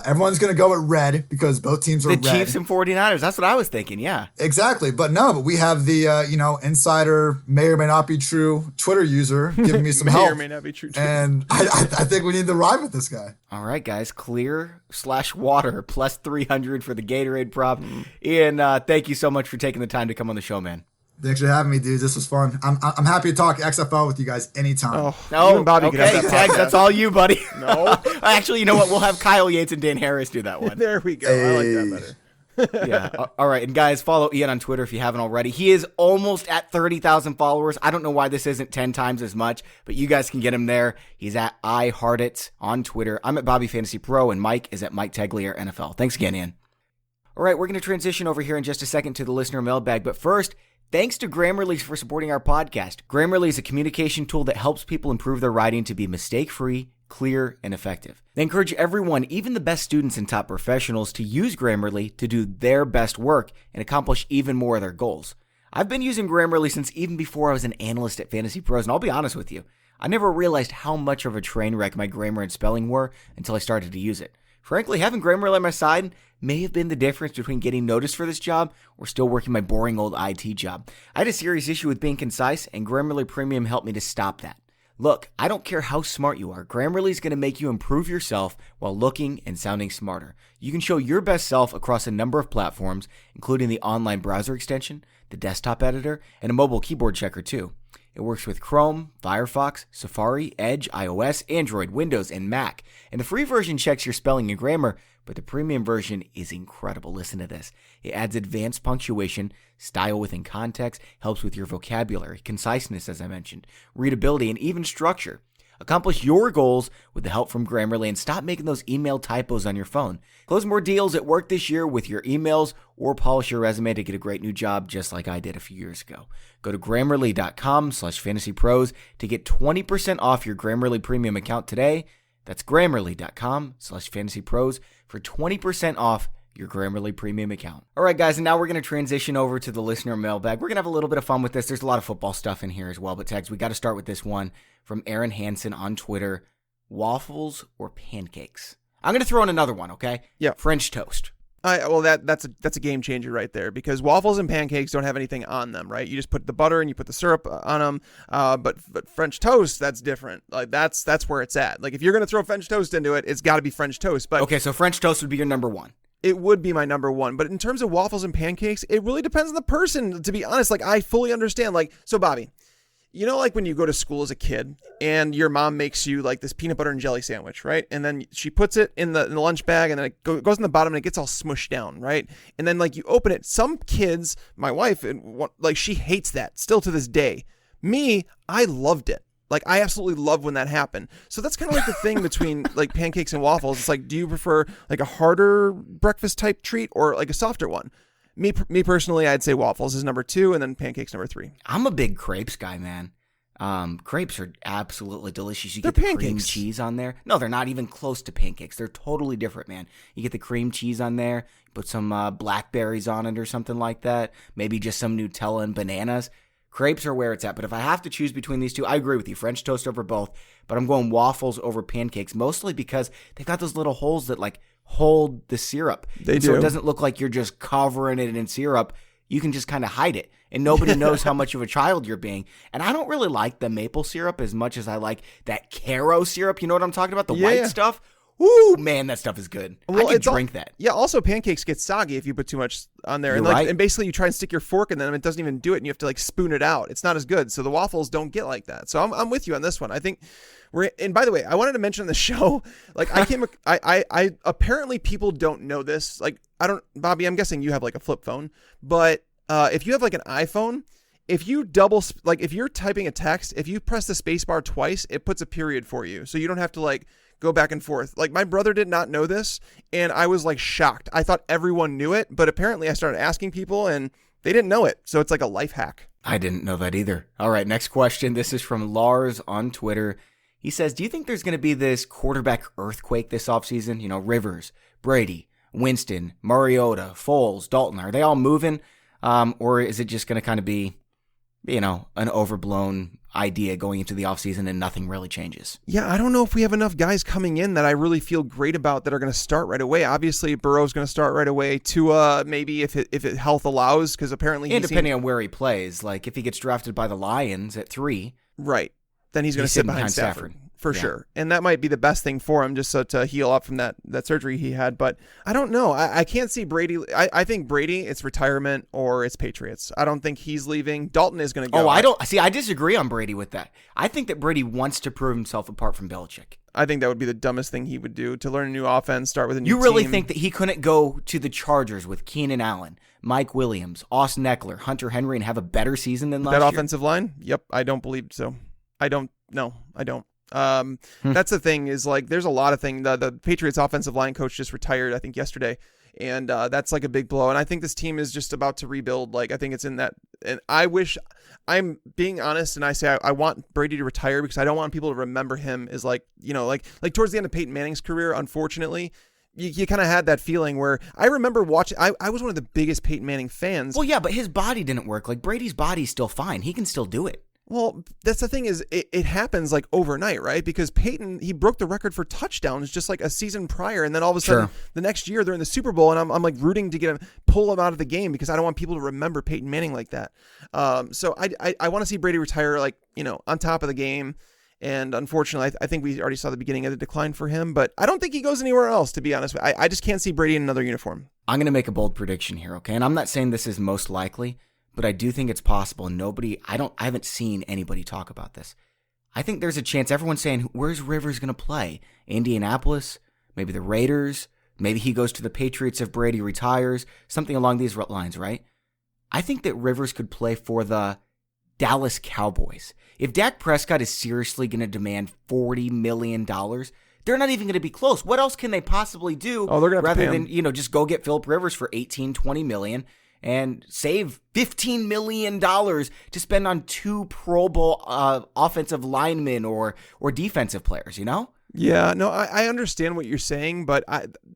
Everyone's going to go at red because both teams are red. The Chiefs and 49ers. That's what I was thinking, yeah. Exactly. But we have the, insider, may or may not be true, Twitter user giving me some help. May or may not be true. And I think we need to ride with this guy. All right, guys. Clear/water plus 300 for the Gatorade prop. Ian, thank you so much for taking the time to come on the show, man. Thanks for having me, dudes. This was fun. I'm happy to talk XFL with you guys anytime. You and Bobby could have okay, that Tags, podcast. that's all you, buddy. No. Actually, you know what? We'll have Kyle Yates and Dan Harris do that one. There we go. I like that better. Yeah. All right. And guys, follow Ian on Twitter if you haven't already. He is almost at 30,000 followers. I don't know why this isn't 10 times as much, but you guys can get him there. He's at Ian Hartitz on Twitter. I'm at Bobby Fantasy Pro, and Mike is at Mike Teglier NFL. Thanks again, Ian. All right. We're going to transition over here in just a second to the listener mailbag, but first, thanks to Grammarly for supporting our podcast. Grammarly is a communication tool that helps people improve their writing to be mistake-free, clear, and effective. They encourage everyone, even the best students and top professionals, to use Grammarly to do their best work and accomplish even more of their goals. I've been using Grammarly since even before I was an analyst at FantasyPros, and I'll be honest with you, I never realized how much of a train wreck my grammar and spelling were until I started to use it. Frankly, having Grammarly on my side may have been the difference between getting noticed for this job or still working my boring old IT job. I had a serious issue with being concise, and Grammarly Premium helped me to stop that. Look, I don't care how smart you are, Grammarly is going to make you improve yourself while looking and sounding smarter. You can show your best self across a number of platforms, including the online browser extension, the desktop editor, and a mobile keyboard checker too. It works with Chrome, Firefox, Safari, Edge, iOS, Android, Windows, and Mac. And the free version checks your spelling and grammar, but the premium version is incredible. Listen to this. It adds advanced punctuation, style within context, helps with your vocabulary, conciseness, as I mentioned, readability, and even structure. Accomplish your goals with the help from Grammarly and stop making those email typos on your phone. Close more deals at work this year with your emails or polish your resume to get a great new job just like I did a few years ago. Go to Grammarly.com/FantasyPros to get 20% off your Grammarly Premium account today. That's Grammarly.com/FantasyPros for 20% off your Grammarly Premium account. All right, guys, and now we're going to transition over to the listener mailbag. We're going to have a little bit of fun with this. There's a lot of football stuff in here as well, but Tags, we got to start with this one from Aaron Hansen on Twitter. Waffles or pancakes? I'm going to throw in another one, okay? Yeah. French toast. Well, that's a game changer right there, because waffles and pancakes don't have anything on them, right? You just put the butter and you put the syrup on them. But French toast, that's different. Like that's where it's at. Like if you're gonna throw French toast into it, it's got to be French toast. But okay, so French toast would be your number one. It would be my number one. But in terms of waffles and pancakes, it really depends on the person. To be honest, like I fully understand. Like so, Bobby. You know, like when you go to school as a kid and your mom makes you like this peanut butter and jelly sandwich, right? And then she puts it in the lunch bag and then it goes in the bottom and it gets all smushed down, right? And then like you open it. Some kids, my wife, like she hates that still to this day. Me, I loved it. Like I absolutely love when that happened. So that's kind of like the thing between like pancakes and waffles. It's like, do you prefer like a harder breakfast type treat or like a softer one? Me personally, I'd say waffles is number 2 and then pancakes number 3. I'm a big crepes guy, man. Crepes are absolutely delicious. You They're get the pancakes. cream cheese on there. No, they're not even close to pancakes. They're totally different, man. You get the cream cheese on there, put some blackberries on it or something like that. Maybe just some Nutella and bananas. Crepes are where it's at. But if I have to choose between these two, I agree with you. French toast over both. But I'm going waffles over pancakes, mostly because they've got those little holes that like hold the syrup. They do. So it doesn't look like you're just covering it in syrup. You can just kind of hide it, and nobody knows how much of a child you're being. And I don't really like the maple syrup as much as I like that Caro syrup. You know what I'm talking about? The white stuff. Ooh, man, that stuff is good. Well, I could drink that. Yeah, also pancakes get soggy if you put too much on there. You're And right. and basically you try and stick your fork in them, it doesn't even do it, and you have to like spoon it out. It's not as good. So the waffles don't get like that. So I'm with you on this one. I think and by the way, I wanted to mention on the show, like I apparently people don't know this. Like Bobby, I'm guessing you have like a flip phone, but if you have like an iPhone, if you if you're typing a text, if you press the space bar twice, it puts a period for you. So you don't have to like go back and forth. Like my brother did not know this, and I was like shocked. I thought everyone knew it, but apparently I started asking people and they didn't know it. So it's like a life hack. I didn't know that either. All right, next question. This is from Lars on Twitter. He says, do you think there's going to be this quarterback earthquake this offseason? You know, Rivers, Brady, Winston, Mariota, Foles, Dalton, are they all moving? Or is it just going to kind of be, you know, an overblown idea going into the offseason and nothing really changes? Yeah, I don't know if we have enough guys coming in that I really feel great about that are going to start right away. Obviously, Burrow's going to start right away. Tua, maybe if health allows, because apparently depending on where he plays, like if he gets drafted by the Lions at 3, right, then he's going to sit behind Stafford. For sure. And that might be the best thing for him, just so to heal up from that surgery he had. But I don't know. I can't see Brady. I think Brady, it's retirement or it's Patriots. I don't think he's leaving. Dalton is going to go. I disagree on Brady with that. I think that Brady wants to prove himself apart from Belichick. I think that would be the dumbest thing he would do, to learn a new offense, start with a new team. You really think that he couldn't go to the Chargers with Keenan Allen, Mike Williams, Austin Eckler, Hunter Henry, and have a better season than last year? That offensive line? Yep. I don't believe so. I don't. That's the thing, is like there's a lot of things. The Patriots offensive line coach just retired, I think, yesterday, and that's like a big blow. And I think this team is just about to rebuild. Like I think it's in that, and I'm being honest, and I say I want Brady to retire because I don't want people to remember him as like, you know, like towards the end of Peyton Manning's career. Unfortunately, you kind of had that feeling where I remember watching. I was one of the biggest Peyton Manning fans. Well, yeah, but his body didn't work. Like Brady's body's still fine. He can still do it. Well, that's the thing, is it happens like overnight, right? Because Peyton, he broke the record for touchdowns just like a season prior, and then all of a sudden the next year they're in the Super Bowl, and I'm like rooting to pull him out of the game because I don't want people to remember Peyton Manning like that. So I want to see Brady retire, like, you know, on top of the game. And unfortunately, I think we already saw the beginning of the decline for him, but I don't think he goes anywhere else, to be honest. I just can't see Brady in another uniform. I'm going to make a bold prediction here, okay? And I'm not saying this is most likely, but I do think it's possible. I haven't seen anybody talk about this. I think there's a chance everyone's saying, where's Rivers going to play? Indianapolis? Maybe the Raiders? Maybe he goes to the Patriots if Brady retires? Something along these lines, right? I think that Rivers could play for the Dallas Cowboys. If Dak Prescott is seriously going to demand $40 million, they're not even going to be close. What else can they possibly do they're gonna have rather to pay than, him. just go get Phillip Rivers for $18-20 million? And save $15 million to spend on 2 Pro Bowl offensive linemen or defensive players, you know? Yeah, no, I understand what you're saying, but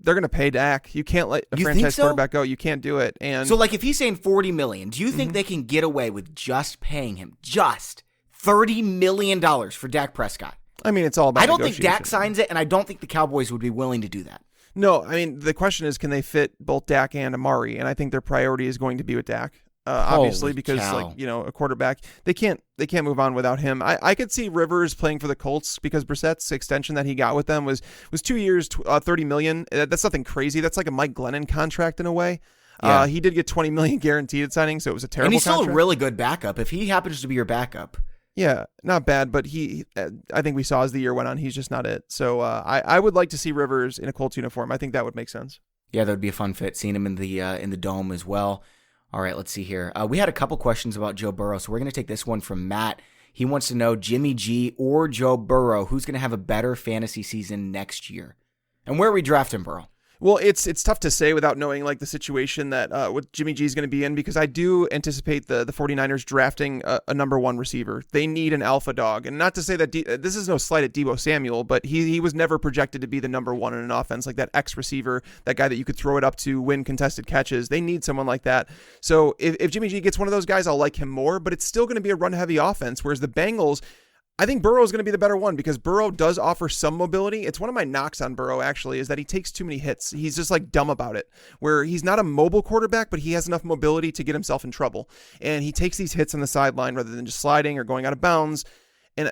they're going to pay Dak. You can't let a franchise quarterback go. You can't do it. And so, like, if he's saying $40 million, do you think they can get away with just paying him just $30 million for Dak Prescott? I mean, it's all about I don't think Dak signs it, and I don't think the Cowboys would be willing to do that. No, I mean, the question is, can they fit both Dak and Amari? And I think their priority is going to be with Dak, obviously, because like, you know, a quarterback, they can't move on without him. I could see Rivers playing for the Colts because Brissett's extension that he got with them was 2 years, $30 million. That's nothing crazy. That's like a Mike Glennon contract in a way. Yeah. He did get $20 million guaranteed at signing, so it was a terrible And he's contract. still a really good backup. If he happens to be your backup. Yeah, not bad, but I think we saw as the year went on, he's just not it. So I would like to see Rivers in a Colts uniform. I think that would make sense. Yeah, that would be a fun fit, seeing him in the dome as well. All right, let's see here. We had a couple questions about Joe Burrow, so we're going to take this one from Matt. He wants to know, Jimmy G or Joe Burrow, who's going to have a better fantasy season next year? And where are we drafting Burrow? Well, it's tough to say without knowing like the situation that what Jimmy G is going to be in, because I do anticipate the 49ers drafting a number 1 receiver. They need an alpha dog, and not to say that this is no slight at Deebo Samuel, but he was never projected to be the number 1 in an offense, like that X receiver, that guy that you could throw it up to win contested catches. They need someone like that. So if Jimmy G gets one of those guys, I'll like him more, but it's still going to be a run heavy offense. Whereas the Bengals, I think Burrow is going to be the better one because Burrow does offer some mobility. It's one of my knocks on Burrow, actually, is that he takes too many hits. He's just like dumb about it, where he's not a mobile quarterback, but he has enough mobility to get himself in trouble. And he takes these hits on the sideline rather than just sliding or going out of bounds. And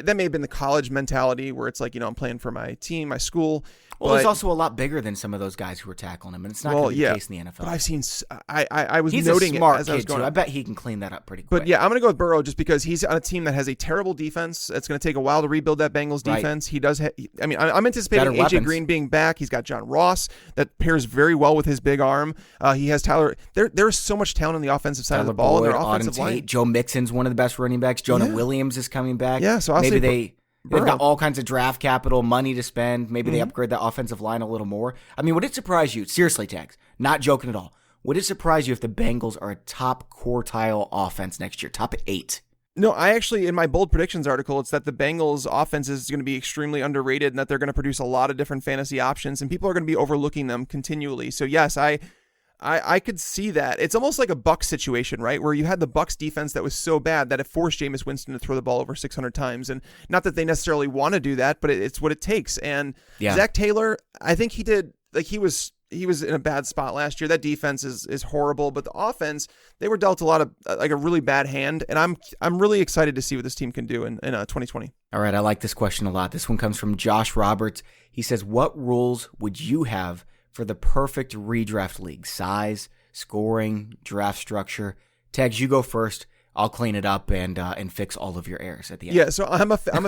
that may have been the college mentality where it's like, I'm playing for my team, my school. Well, he's also a lot bigger than some of those guys who were tackling him, and it's not going to be the case in the NFL. But I've seen, I was he's noting a smart it as kid I was going. too. I bet he can clean that up pretty quick. But yeah, I'm going to go with Burrow just because he's on a team that has a terrible defense. It's going to take a while to rebuild that Bengals defense. Right. He does. I'm anticipating AJ Green being back. He's got John Ross that pairs very well with his big arm. He has Tyler. There's so much talent on the offensive side of the ball. Boyd, and their offensive line. Joe Mixon's one of the best running backs. Jonah Williams is coming back. Yeah, so maybe they've got all kinds of draft capital, money to spend. Maybe they upgrade the offensive line a little more. I mean, would it surprise you? Seriously, Tags, not joking at all. Would it surprise you if the Bengals are a top quartile offense next year, top 8? No, I actually, in my bold predictions article, it's that the Bengals offense is going to be extremely underrated and that they're going to produce a lot of different fantasy options and people are going to be overlooking them continually. So yes, I could see that. It's almost like a Bucs situation, right? Where you had the Bucs defense that was so bad that it forced Jameis Winston to throw the ball over 600 times. And not that they necessarily want to do that, but it's what it takes. And Zach Taylor, I think he did, like he was in a bad spot last year. That defense is horrible, but the offense, they were dealt a lot of like a really bad hand. And I'm really excited to see what this team can do in 2020. All right. I like this question a lot. This one comes from Josh Roberts. He says, what rules would you have for the perfect redraft league? Size, scoring, draft structure. Tags, you go first. I'll clean it up and fix all of your errors at the end. Yeah, so I'm a fan of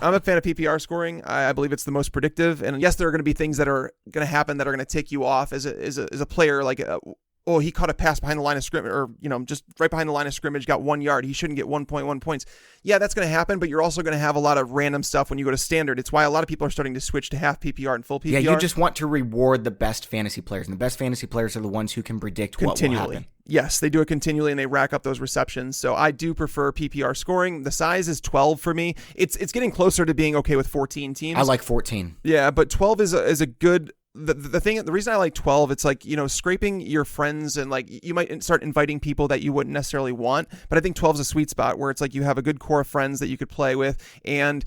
I'm a fan of PPR scoring. I believe it's the most predictive. And yes, there are going to be things that are going to happen that are going to take you off as a player. Like he caught a pass behind the line of scrimmage, or just right behind the line of scrimmage, got 1 yard. He shouldn't get 1.1 points. Yeah, that's going to happen, but you're also going to have a lot of random stuff when you go to standard. It's why a lot of people are starting to switch to half PPR and full PPR. Yeah, you just want to reward the best fantasy players, and the best fantasy players are the ones who can predict what will happen. Yes, they do it continually, and they rack up those receptions. So I do prefer PPR scoring. The size is 12 for me. It's getting closer to being okay with 14 teams. I like 14. Yeah, but 12 is a good. The reason I like 12, it's like, scraping your friends and like you might start inviting people that you wouldn't necessarily want. But I think 12 is a sweet spot where it's like you have a good core of friends that you could play with. And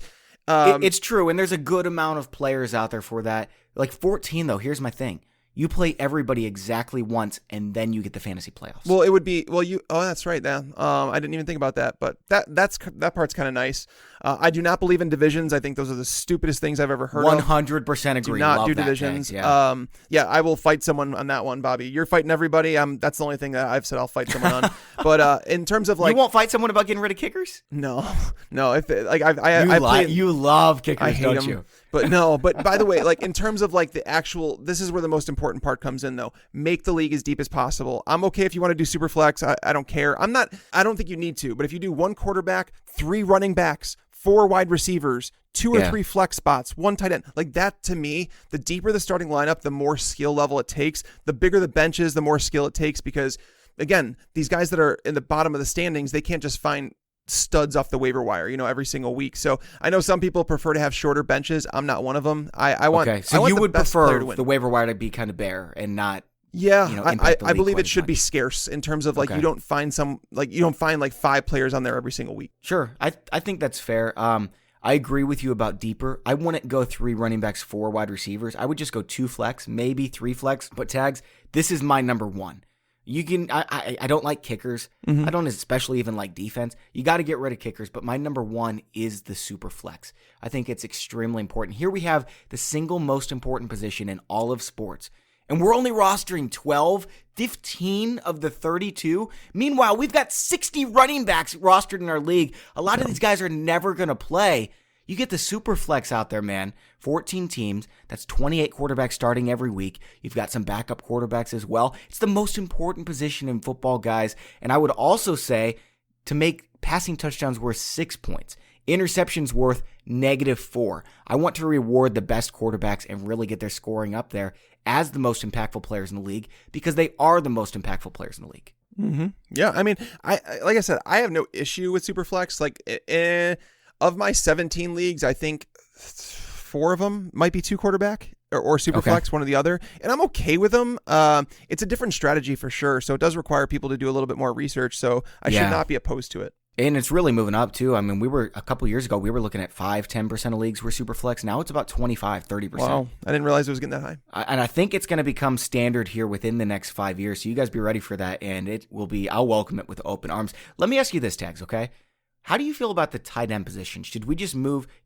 it's true. And there's a good amount of players out there for that. Like 14, though, here's my thing. You play everybody exactly once, and then you get the fantasy playoffs. Well, it would be that's right. Dan. I didn't even think about that, but that part's kind of nice. I do not believe in divisions. I think those are the stupidest things I've ever heard. 100% agree. Do not Love do that, divisions. Tags, yeah. I will fight someone on that one, Bobby. You're fighting everybody. That's the only thing that I've said I'll fight someone on. But in terms of like, you won't fight someone about getting rid of kickers? No. If you love kickers, I hate don't them. you? But no, but by the way, like in terms of like the actual, this is where the most important part comes in though. Make the league as deep as possible. I'm okay if you want to do super flex. I don't care. I don't think you need to, but if you do 1 quarterback, 3 running backs, 4 wide receivers, 2 or 3 flex spots, 1 tight end, like that to me, the deeper the starting lineup, the more skill level it takes. The bigger the bench is, the more skill it takes, because again, these guys that are in the bottom of the standings, they can't just find studs off the waiver wire, every single week. So I know some people prefer to have shorter benches. I'm not one of them. I want. Okay, so you would prefer the waiver wire to be kind of bare and not. Yeah, I believe it should be scarce in terms of like you don't find like 5 players on there every single week. Sure, I think that's fair. I agree with you about deeper. I wouldn't go 3 running backs, 4 wide receivers. I would just go 2 flex, maybe 3 flex. But Tags, this is my number 1. You can. I don't like kickers. I don't especially even like defense. You got to get rid of kickers. But my number 1 is the super flex. I think it's extremely important. Here we have the single most important position in all of sports. And we're only rostering 15 of the 32. Meanwhile, we've got 60 running backs rostered in our league. A lot of these guys are never going to play. You get the super flex out there, man. 14 teams. That's 28 quarterbacks starting every week. You've got some backup quarterbacks as well. It's the most important position in football, guys. And I would also say to make passing touchdowns worth 6 points. Interceptions worth -4. I want to reward the best quarterbacks and really get their scoring up there as the most impactful players in the league, because they are the most impactful players in the league. Mm-hmm. Yeah, I mean, like I said, I have no issue with Superflex. Like, of my 17 leagues, I think 4 of them might be 2 quarterback or Superflex, one or the other, and I'm okay with them. It's a different strategy for sure, so it does require people to do a little bit more research. So I should not be opposed to it. And it's really moving up, too. I mean, we were a couple years ago, we were looking at 5-10% of leagues were super flex. Now it's about 25-30%. Wow. I didn't realize it was getting that high. And I think it's going to become standard here within the next 5 years. So you guys be ready for that. And it will be, I'll welcome it with open arms. Let me ask you this, Tags, okay? How do you feel about the tight end position? Should we just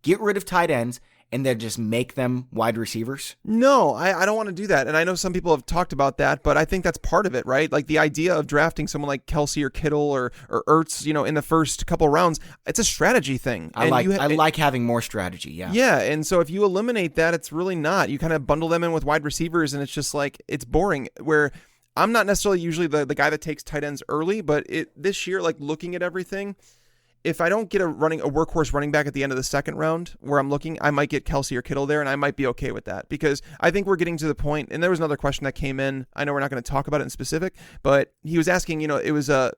get rid of tight ends and then just make them wide receivers? No, I don't want to do that. And I know some people have talked about that, but I think that's part of it, right? Like the idea of drafting someone like Kelsey or Kittle or Ertz, in the first couple rounds, it's a strategy thing. I like having more strategy, yeah. Yeah, and so if you eliminate that, it's really not. You kind of bundle them in with wide receivers, and it's just like, it's boring. Where I'm not necessarily usually the guy that takes tight ends early, but this year, like looking at everything, if I don't get a workhorse running back at the end of the second round where I'm looking, I might get Kelsey or Kittle there, and I might be okay with that because I think we're getting to the point. And there was another question that came in. I know we're not going to talk about it in specific, but he was asking, it was a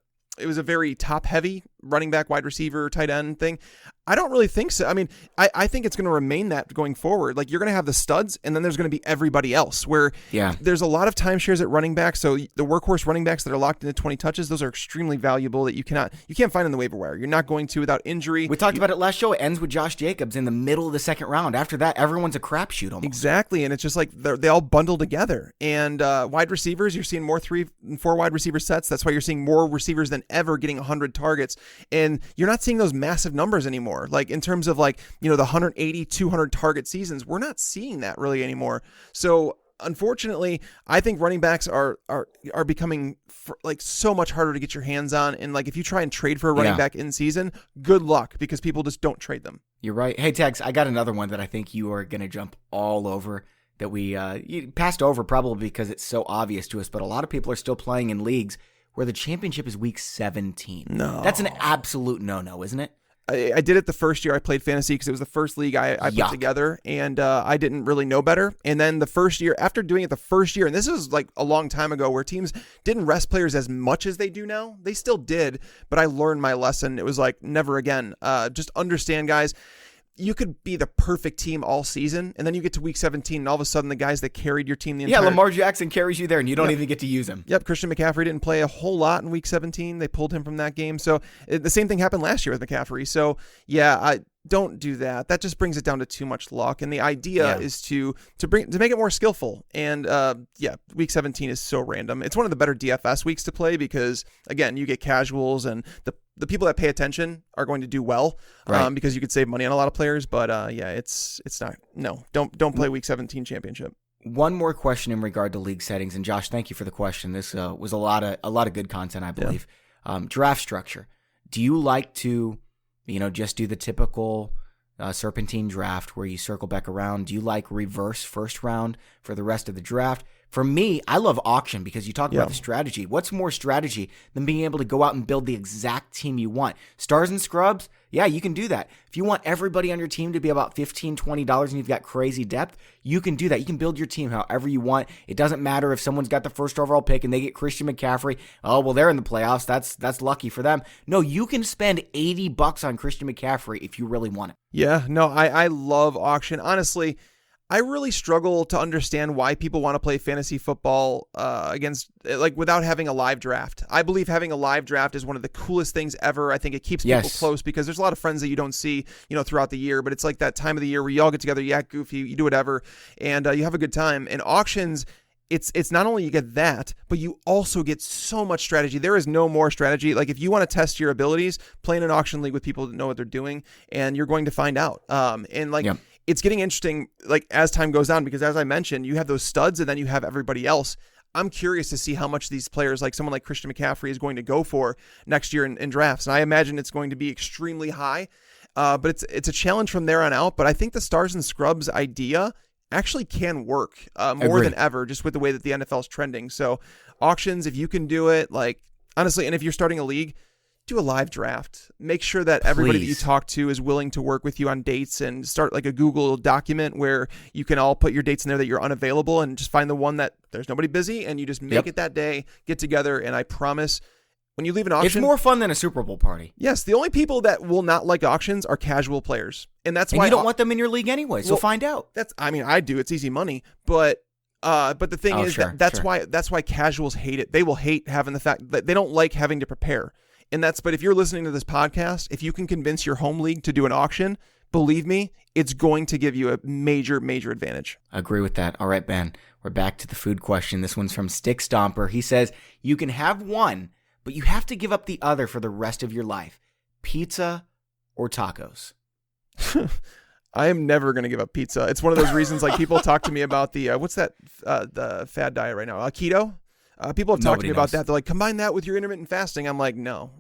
very top heavy running back, wide receiver, tight end thing. I don't really think so. I mean, I think it's going to remain that going forward. Like you're going to have the studs and then there's going to be everybody else where there's a lot of timeshares at running back. So the workhorse running backs that are locked into 20 touches, those are extremely valuable that you can't find in the waiver wire. You're not going to without injury. We talked about it last show. It ends with Josh Jacobs in the middle of the second round. After that, everyone's a crapshoot almost. Exactly. And it's just like they all bundle together. And wide receivers, you're seeing more 3 and 4 wide receiver sets. That's why you're seeing more receivers than ever getting 100 targets. And you're not seeing those massive numbers anymore. Like in terms of the 180, 200 target seasons, we're not seeing that really anymore. So unfortunately, I think running backs are becoming so much harder to get your hands on. And if you try and trade for a running back in season, good luck because people just don't trade them. You're right. Hey, Tex, I got another one that I think you are going to jump all over that we you passed over probably because it's so obvious to us, but a lot of people are still playing in leagues where the championship is week 17. No. That's an absolute no-no, isn't it? I did it the first year I played fantasy because it was the first league I put together, and I didn't really know better. And then the first year, after doing it the first year, and this was a long time ago where teams didn't rest players as much as they do now. They still did, but I learned my lesson. It was never again. Just understand, guys. You could be the perfect team all season, and then you get to week 17, and all of a sudden the guys that carried your team the entire... Yeah, Lamar Jackson carries you there, and you don't even get to use him. Yep, Christian McCaffrey didn't play a whole lot in week 17. They pulled him from that game. So the same thing happened last year with McCaffrey. So, I don't do that. That just brings it down to too much luck. And the idea is to make it more skillful. And week 17 is so random. It's one of the better DFS weeks to play because, again, you get casuals and the people that pay attention are going to do well because you could save money on a lot of players. But it's not. No, don't play week 17 championship. One more question in regard to league settings, and Josh, thank you for the question. This was a lot of good content, I believe. Draft structure. Do you like to, just do the typical serpentine draft where you circle back around? Do you like reverse first round for the rest of the draft? For me, I love auction because you talk about the strategy. What's more strategy than being able to go out and build the exact team you want? Stars and scrubs? Yeah, you can do that. If you want everybody on your team to be about $15, $20 and you've got crazy depth, you can do that. You can build your team however you want. It doesn't matter if someone's got the first overall pick and they get Christian McCaffrey. Oh, well, they're in the playoffs. That's lucky for them. No, you can spend $80 on Christian McCaffrey if you really want it. Yeah, no, I love auction. Honestly, I really struggle to understand why people want to play fantasy football without having a live draft. I believe having a live draft is one of the coolest things ever. I think it keeps people close because there's a lot of friends that you don't see, throughout the year, but it's like that time of the year where you all get together, you act goofy, you do whatever, and you have a good time. And auctions, it's not only you get that, but you also get so much strategy. There is no more strategy. Like if you want to test your abilities, play in an auction league with people that know what they're doing, and you're going to find out. It's getting interesting as time goes on because as I mentioned, you have those studs and then you have everybody else. I'm curious to see how much these players, like someone like Christian McCaffrey, is going to go for next year in drafts. And I imagine it's going to be extremely high, but it's a challenge from there on out. But I think the stars and scrubs idea actually can work more than ever just with the way that the NFL is trending. So auctions, if you can do it, honestly, and if you're starting a league, do a live draft. Make sure that everybody that you talk to is willing to work with you on dates and start a Google document where you can all put your dates in there that you're unavailable and just find the one that there's nobody busy and you just make it that day, get together. And I promise when you leave an auction, it's more fun than a Super Bowl party. Yes. The only people that will not like auctions are casual players. And that's why you don't want them in your league anyway. So find out. I do. It's easy money, but the thing is that's why casuals hate it. They will hate having the fact that they don't like having to prepare. But if you're listening to this podcast, if you can convince your home league to do an auction, believe me, it's going to give you a major, major advantage. I agree with that. All right, Ben, we're back to the food question. This one's from Stick Stomper. He says, you can have one, but you have to give up the other for the rest of your life. Pizza or tacos? I am never going to give up pizza. It's one of those reasons, like, people talk to me about the what's that the fad diet right now, keto. People have talked to me about that. They're like, combine that with your intermittent fasting. I'm like, no,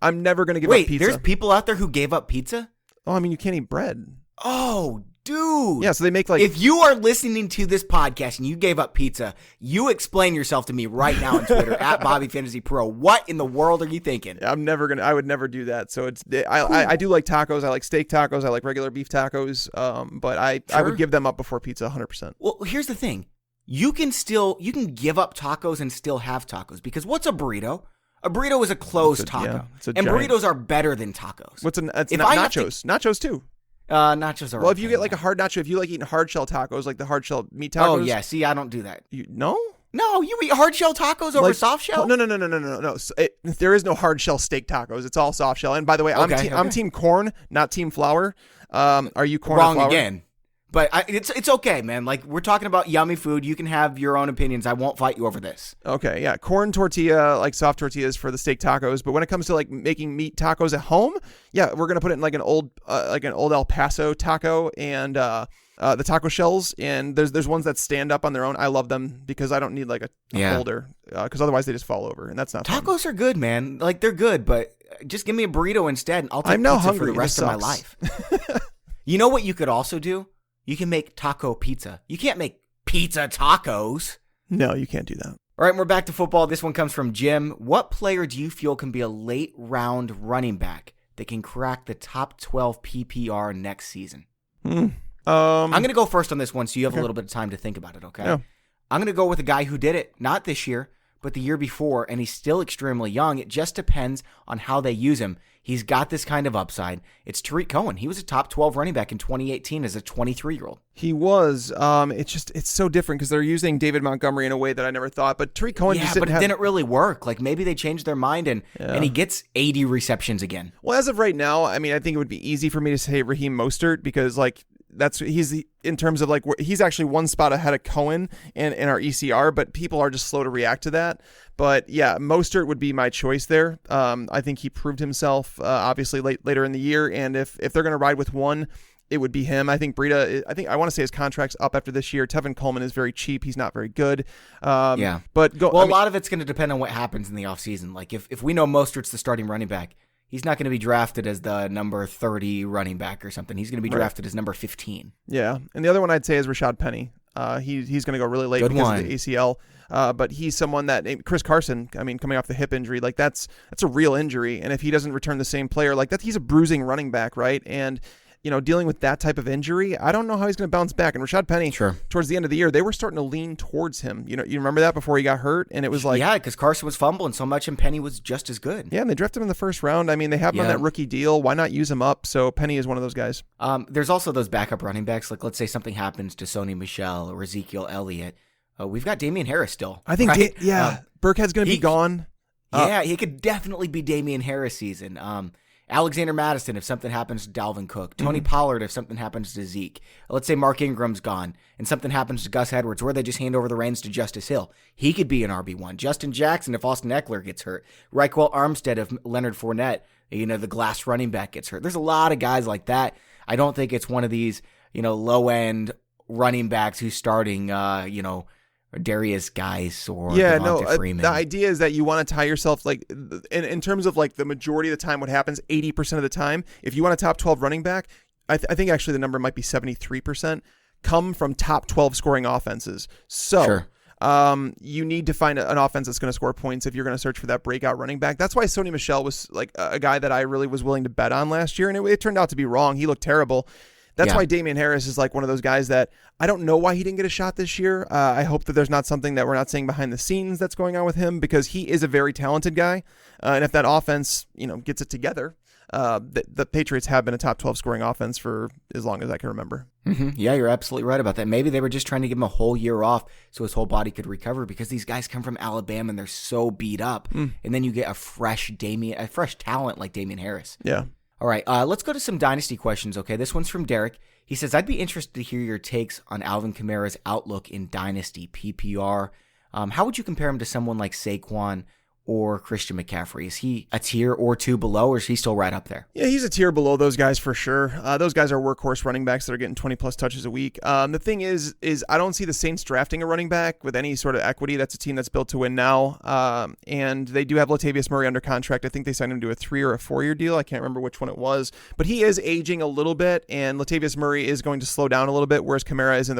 I'm never going to give up pizza. Wait, there's people out there who gave up pizza? Oh, I mean, you can't eat bread. Oh, dude. Yeah, so they make like... If you are listening to this podcast and you gave up pizza, you explain yourself to me right now on Twitter, at BobbyFantasyPro. What in the world are you thinking? I would never do that. So I do like tacos. I like steak tacos. I like regular beef tacos. But I would give them up before pizza 100%. Well, here's the thing. You can give up tacos and still have tacos, because what's a burrito? A burrito is a closed taco. And burritos are better than tacos. Nachos. Nachos too. Nachos are well. If you get like a hard nacho, if you like eating hard shell tacos, like the hard shell meat tacos. Oh yeah, see, I don't do that. No, you eat hard shell tacos over soft shell. No. There is no hard shell steak tacos. It's all soft shell. And by the way, I'm team corn, not team flour. Are you corn? Wrong or flour? Again. But it's okay, man. Like, we're talking about yummy food. You can have your own opinions. I won't fight you over this. Okay, yeah. Corn tortilla, like soft tortillas for the steak tacos. But when it comes to like making meat tacos at home, yeah, we're gonna put it in like an old El Paso taco and the taco shells. And there's ones that stand up on their own. I love them because I don't need like a holder because otherwise they just fall over, and that's not fun. Tacos are good, man. Like, they're good, but just give me a burrito instead, and I'll take pizza hungry. for the rest of my life. You know what you could also do? You can make taco pizza. You can't make pizza tacos. No, you can't do that. All right, we're back to football. This one comes from Jim. What player do you feel can be a late round running back that can crack the top 12 PPR next season? I'm going to go first on this one, so you have a little bit of time to think about it, okay? Yeah. I'm going to go with a guy who did it, not this year, but the year before, and he's still extremely young. It just depends on how they use him. He's got this kind of upside. It's Tariq Cohen. He was a top 12 running back in 2018 as a 23-year-old. He was. It's so different because they're using David Montgomery in a way that I never thought. But Tariq Cohen just didn't it didn't really work. Like, maybe they changed their mind and he gets 80 receptions again. Well, as of right now, I mean, I think it would be easy for me to say Raheem Mostert because, like, he's in terms of like he's actually one spot ahead of Cohen in our ECR, but people are just slow to react to that. But yeah, Mostert would be my choice there. I think he proved himself obviously later in the year, and if they're going to ride with one, it would be him. I think Breida. I want to say his contract's up after this year. Tevin Coleman is very cheap. He's not very good. But a lot of it's going to depend on what happens in the offseason. Like if we know Mostert's the starting running back, he's not going to be drafted as the number 30 running back or something. He's going to be drafted as number 15. Yeah, and the other one I'd say is Rashad Penny. He's going to go really late because of the ACL. But he's someone that Chris Carson, I mean, coming off the hip injury, like that's a real injury. And if he doesn't return the same player like that, he's a bruising running back, right? And dealing with that type of injury, I don't know how he's going to bounce back. And Rashad Penny, towards the end of the year, they were starting to lean towards him. You remember that before he got hurt? And it was like... Yeah, because Carson was fumbling so much and Penny was just as good. Yeah, and they drafted him in the first round. I mean, they have him on that rookie deal. Why not use him up? So Penny is one of those guys. There's also those backup running backs. Like, let's say something happens to Sony Michel or Ezekiel Elliott. We've got Damian Harris still. I think, right? Burkhead's going to be gone. He could definitely be Damian Harris season. Alexander Madison if something happens to Dalvin Cook. Tony Pollard if something happens to Zeke. Let's say Mark Ingram's gone and something happens to Gus Edwards where they just hand over the reins to Justice Hill. He could be an RB1. Justin Jackson if Austin Eckler gets hurt. Raquel Armstead if Leonard Fournette, the glass running back, gets hurt. There's a lot of guys like that. I don't think it's one of these, low-end running backs who's starting, or Darius Geis or Devonta Freeman. The idea is that you want to tie yourself, like, in terms of, like, the majority of the time, what happens 80% of the time, if you want a top 12 running back, I think actually the number might be 73%, come from top 12 scoring offenses. So you need to find an offense that's going to score points if you're going to search for that breakout running back. That's why Sony Michel was, like, a guy that I really was willing to bet on last year, and it turned out to be wrong. He looked terrible. That's why Damian Harris is like one of those guys that I don't know why he didn't get a shot this year. I hope that there's not something that we're not seeing behind the scenes that's going on with him because he is a very talented guy. And if that offense, gets it together, the Patriots have been a top 12 scoring offense for as long as I can remember. Mm-hmm. Yeah, you're absolutely right about that. Maybe they were just trying to give him a whole year off so his whole body could recover because these guys come from Alabama and they're so beat up. And then you get a fresh talent like Damian Harris. Yeah. All right, let's go to some dynasty questions, okay? This one's from Derek. He says, I'd be interested to hear your takes on Alvin Kamara's outlook in dynasty PPR. How would you compare him to someone like Saquon or Christian McCaffrey? Is he a tier or two below, or is he still right up there? Yeah, he's a tier below those guys for sure. Those guys are workhorse running backs that are getting 20-plus touches a week. The thing is I don't see the Saints drafting a running back with any sort of equity. That's a team that's built to win now, and they do have Latavius Murray under contract. I think they signed him to a 3 or a 4 year deal. I can't remember which one it was, but he is aging a little bit, and Latavius Murray is going to slow down a little bit, whereas Kamara is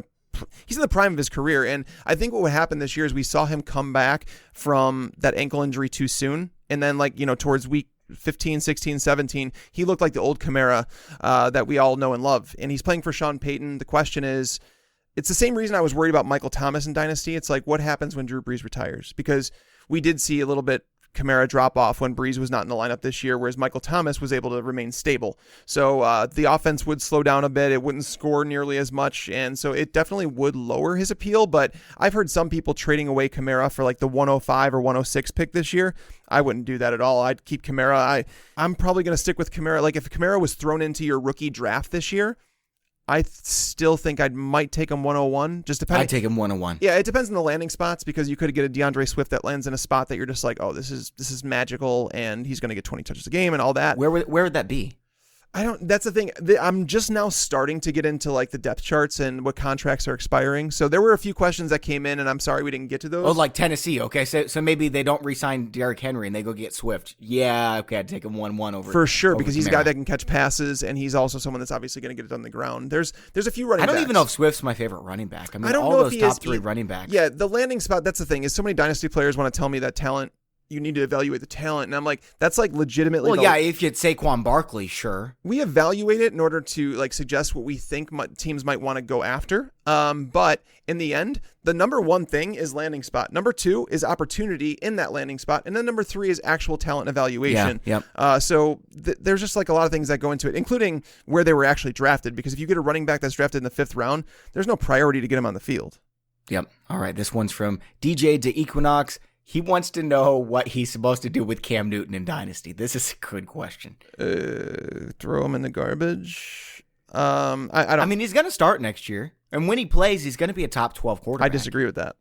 he's in the prime of his career. And I think what would happen this year is we saw him come back from that ankle injury too soon. And then towards week 15, 16, 17, he looked like the old Kamara that we all know and love. And he's playing for Sean Payton. The question is, it's the same reason I was worried about Michael Thomas in Dynasty. It's like, what happens when Drew Brees retires? Because we did see a little bit Kamara drop off when Brees was not in the lineup this year, whereas Michael Thomas was able to remain stable. So the offense would slow down a bit. It wouldn't score nearly as much, and so it definitely would lower his appeal. But I've heard some people trading away Kamara for like the 105 or 106 pick this year. I wouldn't do that at all. I'd keep Kamara. I'm probably going to stick with Kamara. Like if Kamara was thrown into your rookie draft this year, I still think I might take him 101. Just depending. I'd take him 101. Yeah, it depends on the landing spots, because you could get a DeAndre Swift that lands in a spot that you're just like, oh, this is magical, and he's going to get 20 touches a game and all that. Where would that be? That's the thing. I'm just now starting to get into like the depth charts and what contracts are expiring. So there were a few questions that came in, and I'm sorry we didn't get to those. Oh, like Tennessee. Okay, so maybe they don't re-sign Derrick Henry and they go get Swift. Yeah, okay, I'd take him 1-1 over. For sure, because he's Kamara. a guy that can catch passes, and he's also someone that's obviously going to get it on the ground. There's a few running backs. I don't even know if Swift's my favorite running back. I mean, I don't all know those if he top is 3 running backs. Yeah, the landing spot, that's the thing, is so many dynasty players want to tell me that talent, you need to evaluate the talent. And I'm like, that's like legitimately. Well, yeah, if you'd Saquon Barkley, sure. We evaluate it in order to like suggest what we think teams might want to go after. But in the end, the number one thing is landing spot. Number 2 is opportunity in that landing spot. And then number 3 is actual talent evaluation. Yeah, yep. So there's just like a lot of things that go into it, including where they were actually drafted. Because if you get a running back that's drafted in the 5th round, there's no priority to get him on the field. Yep. All right. This one's from DJ to Equinox. He wants to know what he's supposed to do with Cam Newton in Dynasty. This is a good question. Throw him in the garbage. I don't. I mean, he's going to start next year. And when he plays, he's going to be a top 12 quarterback. I disagree with that.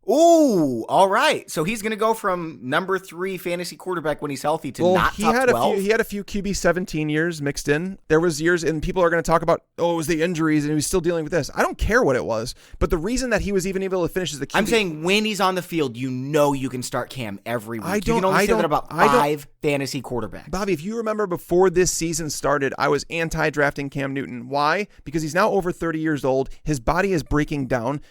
Ooh, all right. So he's going to go from number 3 fantasy quarterback when he's healthy to not top 12? He had a few QB 17 years mixed in. There was years, and people are going to talk about, it was the injuries, and he was still dealing with this. I don't care what it was, but the reason that he was even able to finish as the QB... I'm saying when he's on the field, you know you can start Cam every week. You can only say that about 5 fantasy quarterbacks. Bobby, if you remember before this season started, I was anti-drafting Cam Newton. Why? Because he's now over 30 years old. His body is breaking down.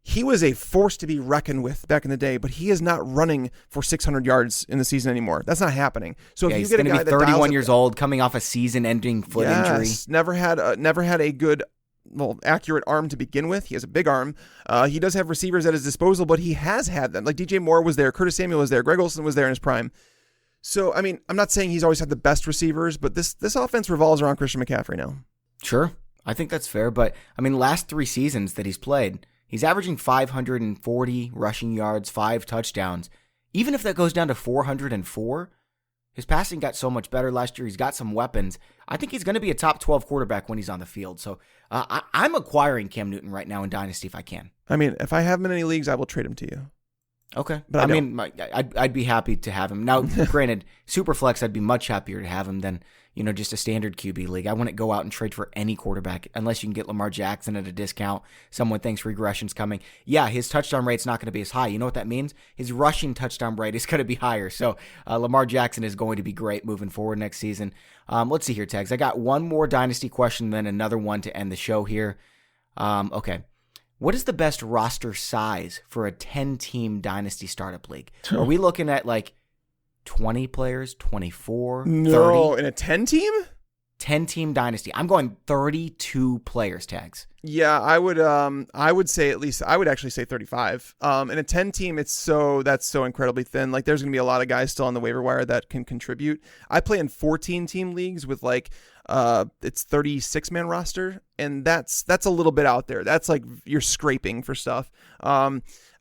He was a force to be reckoned with back in the day, but he is not running for 600 yards in the season anymore. That's not happening. So if you he's get a going guy to be that 31 years old, coming off a season-ending foot injury. Never had a good, accurate arm to begin with. He has a big arm. He does have receivers at his disposal, but he has had them. Like DJ Moore was there, Curtis Samuel was there, Greg Olsen was there in his prime. So I mean, I'm not saying he's always had the best receivers, but this offense revolves around Christian McCaffrey now. Sure, I think that's fair. But I mean, last 3 seasons that he's played, he's averaging 540 rushing yards, 5 touchdowns. Even if that goes down to 404, his passing got so much better last year. He's got some weapons. I think he's going to be a top 12 quarterback when he's on the field. So I'm acquiring Cam Newton right now in Dynasty if I can. I mean, if I have him in any leagues, I will trade him to you. Okay. But I mean, I'd be happy to have him. Now, granted, Superflex, I'd be much happier to have him than, just a standard QB league. I wouldn't go out and trade for any quarterback unless you can get Lamar Jackson at a discount. Someone thinks regression's coming. Yeah, his touchdown rate's not going to be as high. You know what that means? His rushing touchdown rate is going to be higher. So Lamar Jackson is going to be great moving forward next season. Let's see here, Tags. I got one more Dynasty question, then another one to end the show here. Okay. What is the best roster size for a 10-team Dynasty startup league? Are we looking at like 20 players, 24, 30? No, in a 10-team? 10-team Dynasty. I'm going 32 players, Tags. Yeah, I would say at least, I would actually say 35. In a 10-team, that's so incredibly thin. Like, there's going to be a lot of guys still on the waiver wire that can contribute. I play in 14-team leagues with like, it's 36-man roster, and that's a little bit out there. That's like you're scraping for stuff.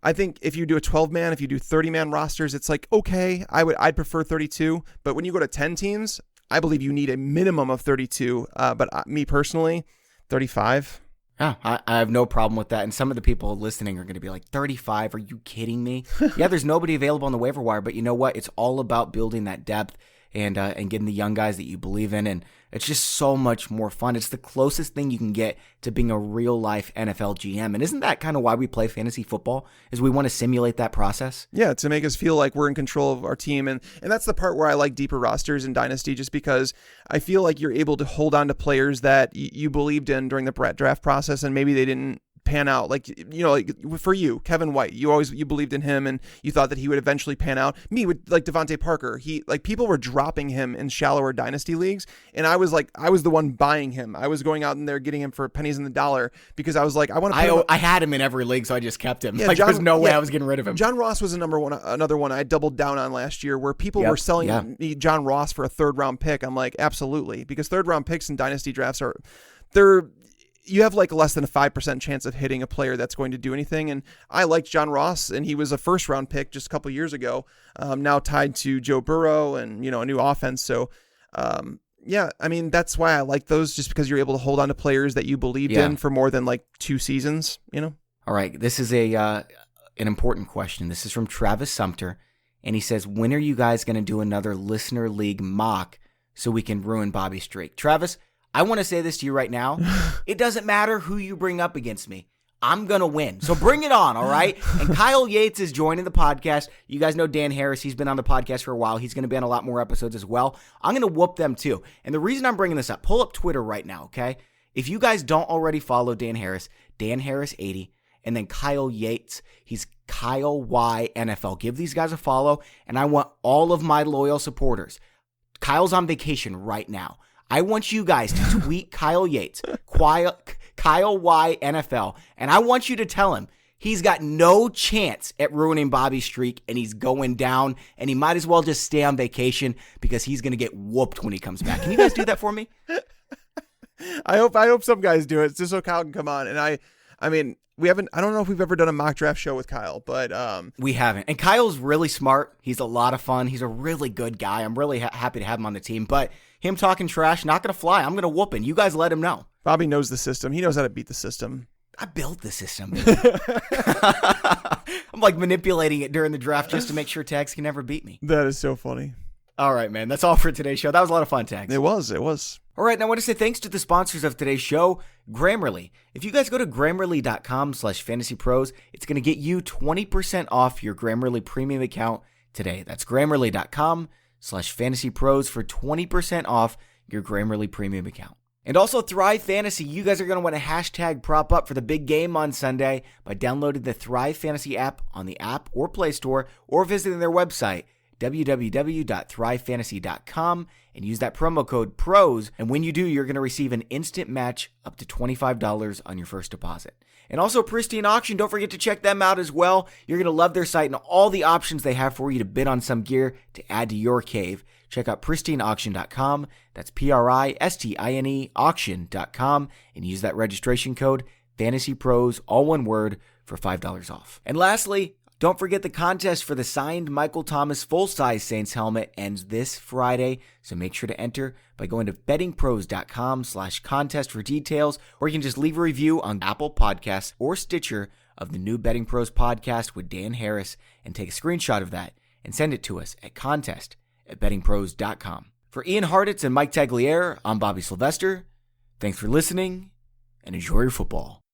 I think if you do a 12-man, if you do 30-man rosters, it's like, okay, I'd prefer 32. But when you go to 10 teams, I believe you need a minimum of 32. But me personally, 35. Yeah, I have no problem with that. And some of the people listening are going to be like, 35? Are you kidding me? Yeah, there's nobody available on the waiver wire, but you know what? It's all about building that depth and getting the young guys that you believe in. And it's just so much more fun. It's the closest thing you can get to being a real life NFL GM. And isn't that kind of why we play fantasy football? Is we want to simulate that process? Yeah, to make us feel like we're in control of our team. And that's the part where I like deeper rosters in Dynasty, just because I feel like you're able to hold on to players that you believed in during the draft process, and maybe they didn't pan out. Like, you know, like for you, Kevin White, you believed in him and you thought that he would eventually pan out. Me with like Devontae Parker, people were dropping him in shallower dynasty leagues, and I was the one buying him. I was going out in there getting him for pennies in the dollar because I was like, I had him in every league, so I just kept him. Yeah, there's no way I was getting rid of him. John Ross was another one I doubled down on last year, where people were selling me John Ross for a 3rd round pick. I'm like, absolutely, because 3rd round picks in dynasty drafts you have like less than a 5% chance of hitting a player that's going to do anything. And I liked John Ross, and he was a 1st round pick just a couple years ago, now tied to Joe Burrow and, you know, a new offense. So, yeah, I mean, that's why I like those, just because you're able to hold on to players that you believed in for more than like 2 seasons, you know? All right. This is an important question. This is from Travis Sumter. And he says, when are you guys going to do another listener league mock so we can ruin Bobby's streak? Travis, I want to say this to you right now. It doesn't matter who you bring up against me. I'm going to win. So bring it on, all right? And Kyle Yates is joining the podcast. You guys know Dan Harris. He's been on the podcast for a while. He's going to be on a lot more episodes as well. I'm going to whoop them too. And the reason I'm bringing this up, pull up Twitter right now, okay? If you guys don't already follow Dan Harris 80, and then Kyle Yates, he's Kyle Y NFL. Give these guys a follow, and I want all of my loyal supporters. Kyle's on vacation right now. I want you guys to tweet Kyle Yates, Kyle Y NFL, and I want you to tell him he's got no chance at ruining Bobby's streak, and he's going down, and he might as well just stay on vacation because he's going to get whooped when he comes back. Can you guys do that for me? I hope some guys do it just so Kyle can come on. And I mean, I don't know if we've ever done a mock draft show with Kyle, but we haven't. And Kyle's really smart. He's a lot of fun. He's a really good guy. I'm really happy to have him on the team, but him talking trash, not going to fly. I'm going to whoop him. You guys let him know. Bobby knows the system. He knows how to beat the system. I built the system. I'm like manipulating it during the draft just to make sure Tags can never beat me. That is so funny. All right, man. That's all for today's show. That was a lot of fun, Tags. It was. All right, now I want to say thanks to the sponsors of today's show, Grammarly. If you guys go to Grammarly.com/FantasyPros, it's going to get you 20% off your Grammarly premium account today. That's Grammarly.com/FantasyPros for 20% off your Grammarly premium account. And also Thrive Fantasy, you guys are going to want to hashtag prop up for the big game on Sunday by downloading the Thrive Fantasy app on the App or Play Store or visiting their website, www.thrivefantasy.com, and use that promo code PROS. And when you do, you're going to receive an instant match up to $25 on your first deposit. And also Pristine Auction, don't forget to check them out as well. You're going to love their site and all the options they have for you to bid on some gear to add to your cave. Check out pristineauction.com. That's PRISTINE auction.com, and use that registration code FantasyPros, all one word, for $5 off. And lastly, don't forget the contest for the signed Michael Thomas full-size Saints helmet ends this Friday, so make sure to enter by going to bettingpros.com/contest for details, or you can just leave a review on Apple Podcasts or Stitcher of the new Betting Pros podcast with Dan Harris and take a screenshot of that and send it to us at contest@bettingpros.com. For Ian Hartitz and Mike Tagliere, I'm Bobby Sylvester. Thanks for listening, and enjoy your football.